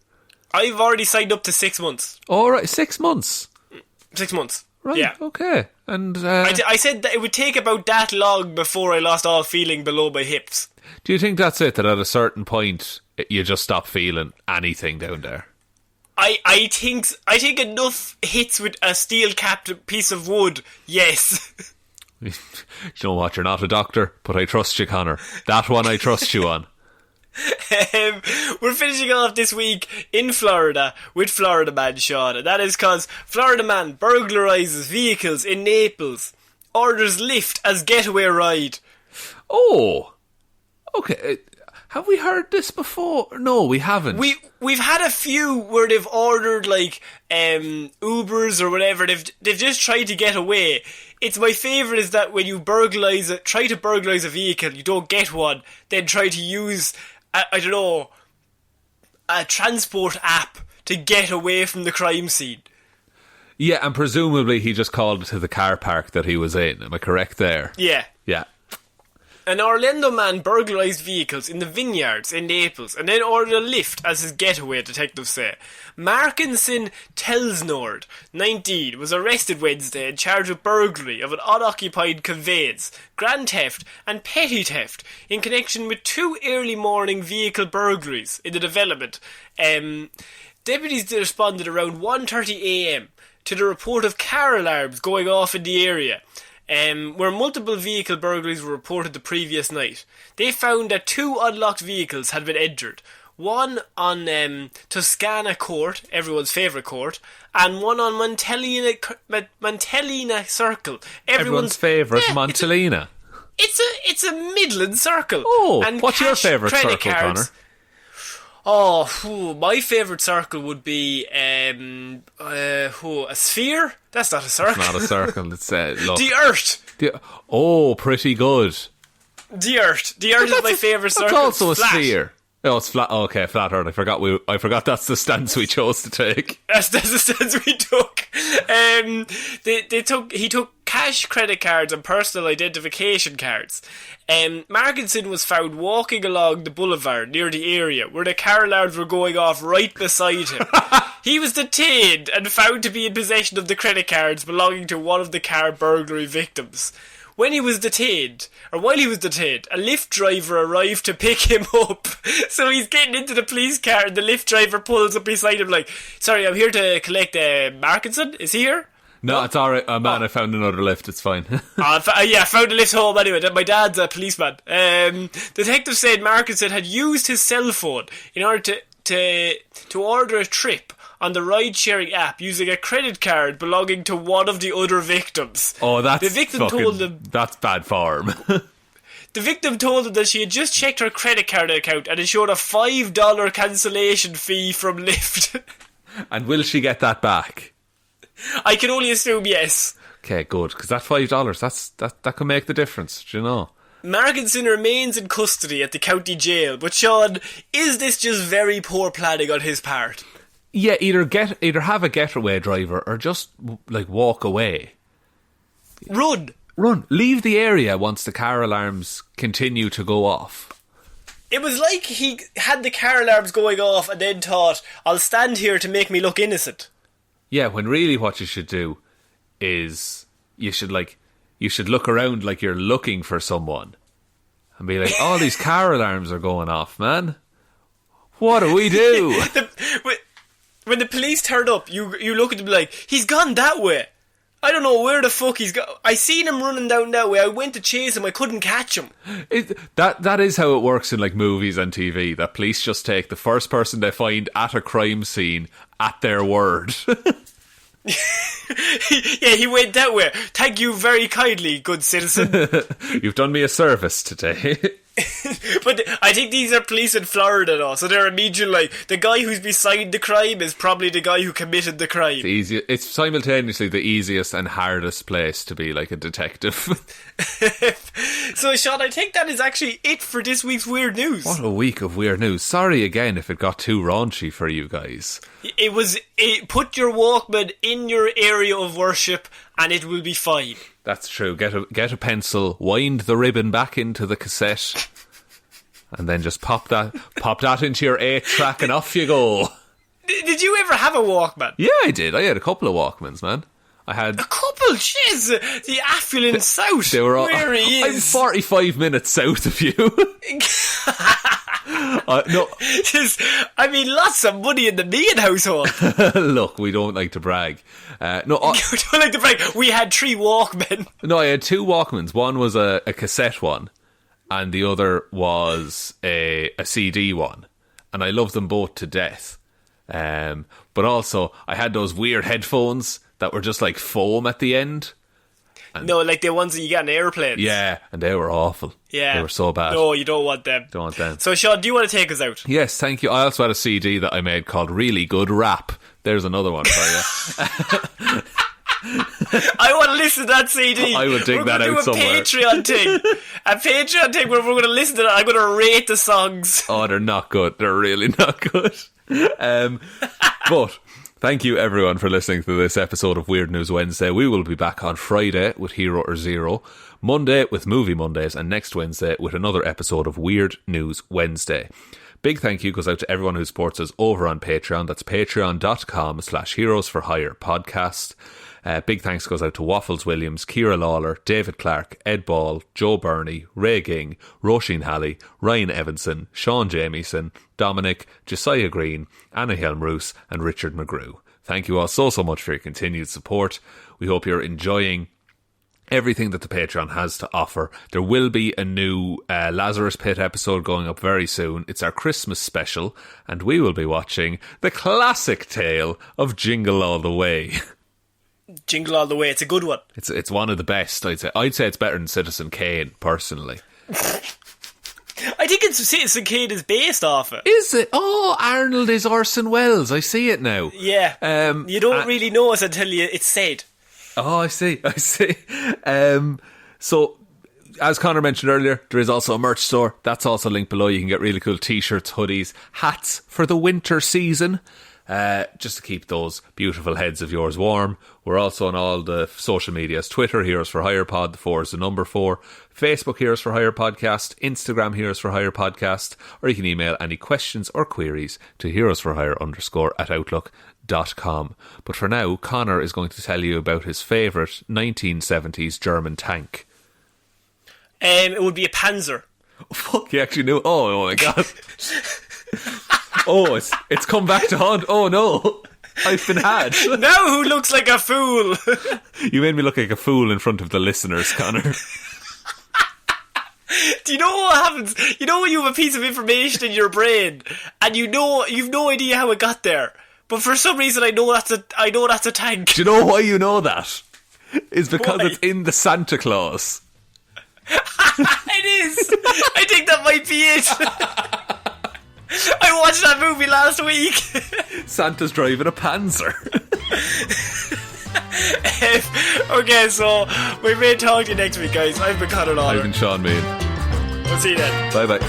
I've already signed up to 6 months. All right, 6 months. 6 months. Right. Yeah. Okay. And I said that it would take about that long before I lost all feeling below my hips. Do you think that's it? That at a certain point you just stop feeling anything down there? I think enough hits with a steel-capped piece of wood. Yes. You know what? You're not a doctor, but I trust you, Connor. That one I trust you on. We're finishing off this week in Florida with Florida Man Shaun, and that is because Florida Man burglarises vehicles in Naples, orders Lyft as getaway ride. Oh, okay. Have we heard this before? No, we haven't. We've had a few where they've ordered like Ubers or whatever. They've just tried to get away. It's my favourite is that when you try to burglarise a vehicle, you don't get one, then try to use a transport app to get away from the crime scene. Yeah, and presumably he just called to the car park that he was in. Am I correct there? Yeah. Yeah. An Orlando man burglarised vehicles in the vineyards in Naples and then ordered a Lyft as his getaway, detectives say. Markinson Telsnord, 19, was arrested Wednesday and charged with burglary of an unoccupied conveyance, grand theft and petty theft in connection with 2 early morning vehicle burglaries in the development. Deputies responded around 1:30am to the report of car alarms going off in the area, where multiple vehicle burglaries were reported the previous night. They found that 2 unlocked vehicles had been entered. One on Toscana Court, everyone's favourite court, and one on Montellina Circle, everyone's favourite, Montellina. It's a Midland circle. Oh, and what's your favourite circle, Connor? Oh, my favourite circle would be a sphere. That's not a circle. It's not a circle. It's look. The Earth. Pretty good. The Earth. The Earth is my favourite circle. It's also a sphere. Oh, it's flat. Okay, flat Earth. I forgot that's the stance we chose to take. That's the stance we took. He took cash, credit cards, and personal identification cards. Markinson was found walking along the boulevard near the area where the car alarms were going off right beside him. He was detained and found to be in possession of the credit cards belonging to one of the car burglary victims. While he was detained, a Lyft driver arrived to pick him up. So he's getting into the police car and the Lyft driver pulls up beside him like, "Sorry, I'm here to collect Markinson. Is he here?" No, it's alright. Man, I found another Lyft. It's fine. I found a Lyft home anyway. My dad's a policeman. Detective said Markinson had used his cell phone in order to order a trip on the ride-sharing app using a credit card belonging to one of the other victims. Oh, that's the victim told him that's bad form. The victim told him that she had just checked her credit card account and it showed a $5 cancellation fee from Lyft. And will she get that back? I can only assume yes. Okay, good, because that $5, that could make the difference, do you know? Markinson remains in custody at the county jail, but Shaun, is this just very poor planning on his part? Yeah, either have a getaway driver or just like walk away. Run. Leave the area once the car alarms continue to go off. It was like he had the car alarms going off and then thought, "I'll stand here to make me look innocent." Yeah, when really what you should do is you should look around like you're looking for someone and be like, "All these car alarms are going off, man. What do we do?" when the police turned up, you look at them like, he's gone that way. I don't know where the fuck he's got. I seen him running down that way. I went to chase him. I couldn't catch him. That is how it works in like movies and TV. That police just take the first person they find at a crime scene at their word. Yeah, he went that way. Thank you very kindly, good citizen. You've done me a service today. But I think these are police in Florida though, so they're immediately like, the guy who's beside the crime is probably the guy who committed the crime. It's simultaneously the easiest and hardest place to be like a detective. So Shaun, I think that is actually it for this week's Weird News. What a week of weird news. Sorry again if it got too raunchy for you guys. Put your Walkman in your area of worship and it will be fine. That's true. Get a pencil, wind the ribbon back into the cassette, and then just pop that into your 8-track and off you go. Did you ever have a Walkman? Yeah, I did. I had a couple of Walkmans, man. I had a couple. Jeez, the affluent south. They were all, where he is. I'm 45 minutes south of you. No, I mean, lots of money in the Meehan household. Look, we don't like to brag. You don't like to brag. We had 3 Walkmen. No, I had 2 Walkmans. One was a cassette one, and the other was a CD one. And I loved them both to death. But also, I had those weird headphones that were just like foam at the end. No, like the ones that you get on airplanes. Yeah, and they were awful. Yeah. They were so bad. No, you don't want them. Don't want them. So, Shaun, do you want to take us out? Yes, thank you. I also had a CD that I made called Really Good Rap. There's another one for you. I want to listen to that CD. I would dig that out somewhere. We're going to do a Patreon thing where we're going to listen to that. I'm going to rate the songs. Oh, they're not good. They're really not good. But thank you everyone for listening to this episode of Weird News Wednesday. We will be back on Friday with Hero or Zero, Monday with Movie Mondays, and next Wednesday with another episode of Weird News Wednesday. Big thank you goes out to everyone who supports us over on Patreon. That's patreon.com/Heroes for Hire podcast. Big thanks goes out to Waffles Williams, Ciara Lawler, David Clarke, Ed Ball, Joe Burney, Ray Ging, Roisin Hally, Ryan Evanson, Shaun Jamieson, Dominic, Jessiah Green, Anna Hjelmroos, and Richard McGrew. Thank you all so much for your continued support. We hope you're enjoying everything that the Patreon has to offer. There will be a new Lazarus Pit episode going up very soon. It's our Christmas special, and we will be watching the classic tale of Jingle All the Way. Jingle All the Way, it's a good one. It's one of the best, I'd say. I'd say it's better than Citizen Kane, personally. I think it's Citizen Kane is based off it. Is it? Oh, Arnold is Orson Welles. I see it now. Yeah. You don't really know it until it's said. Oh, I see. So, as Connor mentioned earlier, there is also a merch store. That's also linked below. You can get really cool t-shirts, hoodies, hats for the winter season. Just to keep those beautiful heads of yours warm. We're also on all the social medias. Twitter, Heroes for Hire Pod, the 4 is the number 4. Facebook, Heroes for Hire Podcast. Instagram, Heroes for Hire Podcast. Or you can email any questions or queries to heroesforhire_@outlook.com. But for now, Connor is going to tell you about his favourite 1970s German tank. It would be a Panzer. Oh, fuck, he actually knew. Oh my god. Oh, it's come back to haunt. Oh no, I've been had. Now who looks like a fool? You made me look like a fool in front of the listeners, Connor. Do you know what happens? You know when you have a piece of information in your brain and you've no idea how it got there, but for some reason I know that's a tank. Do you know why you know that? It's because Why? it's in the Santa Claus. It is. I think that might be it. I watched that movie last week. Santa's driving a Panzer. Okay, so we may talk to you next week, guys. I've been Connor Lawler. I've been Shaun Mean. We'll see you then. Bye bye.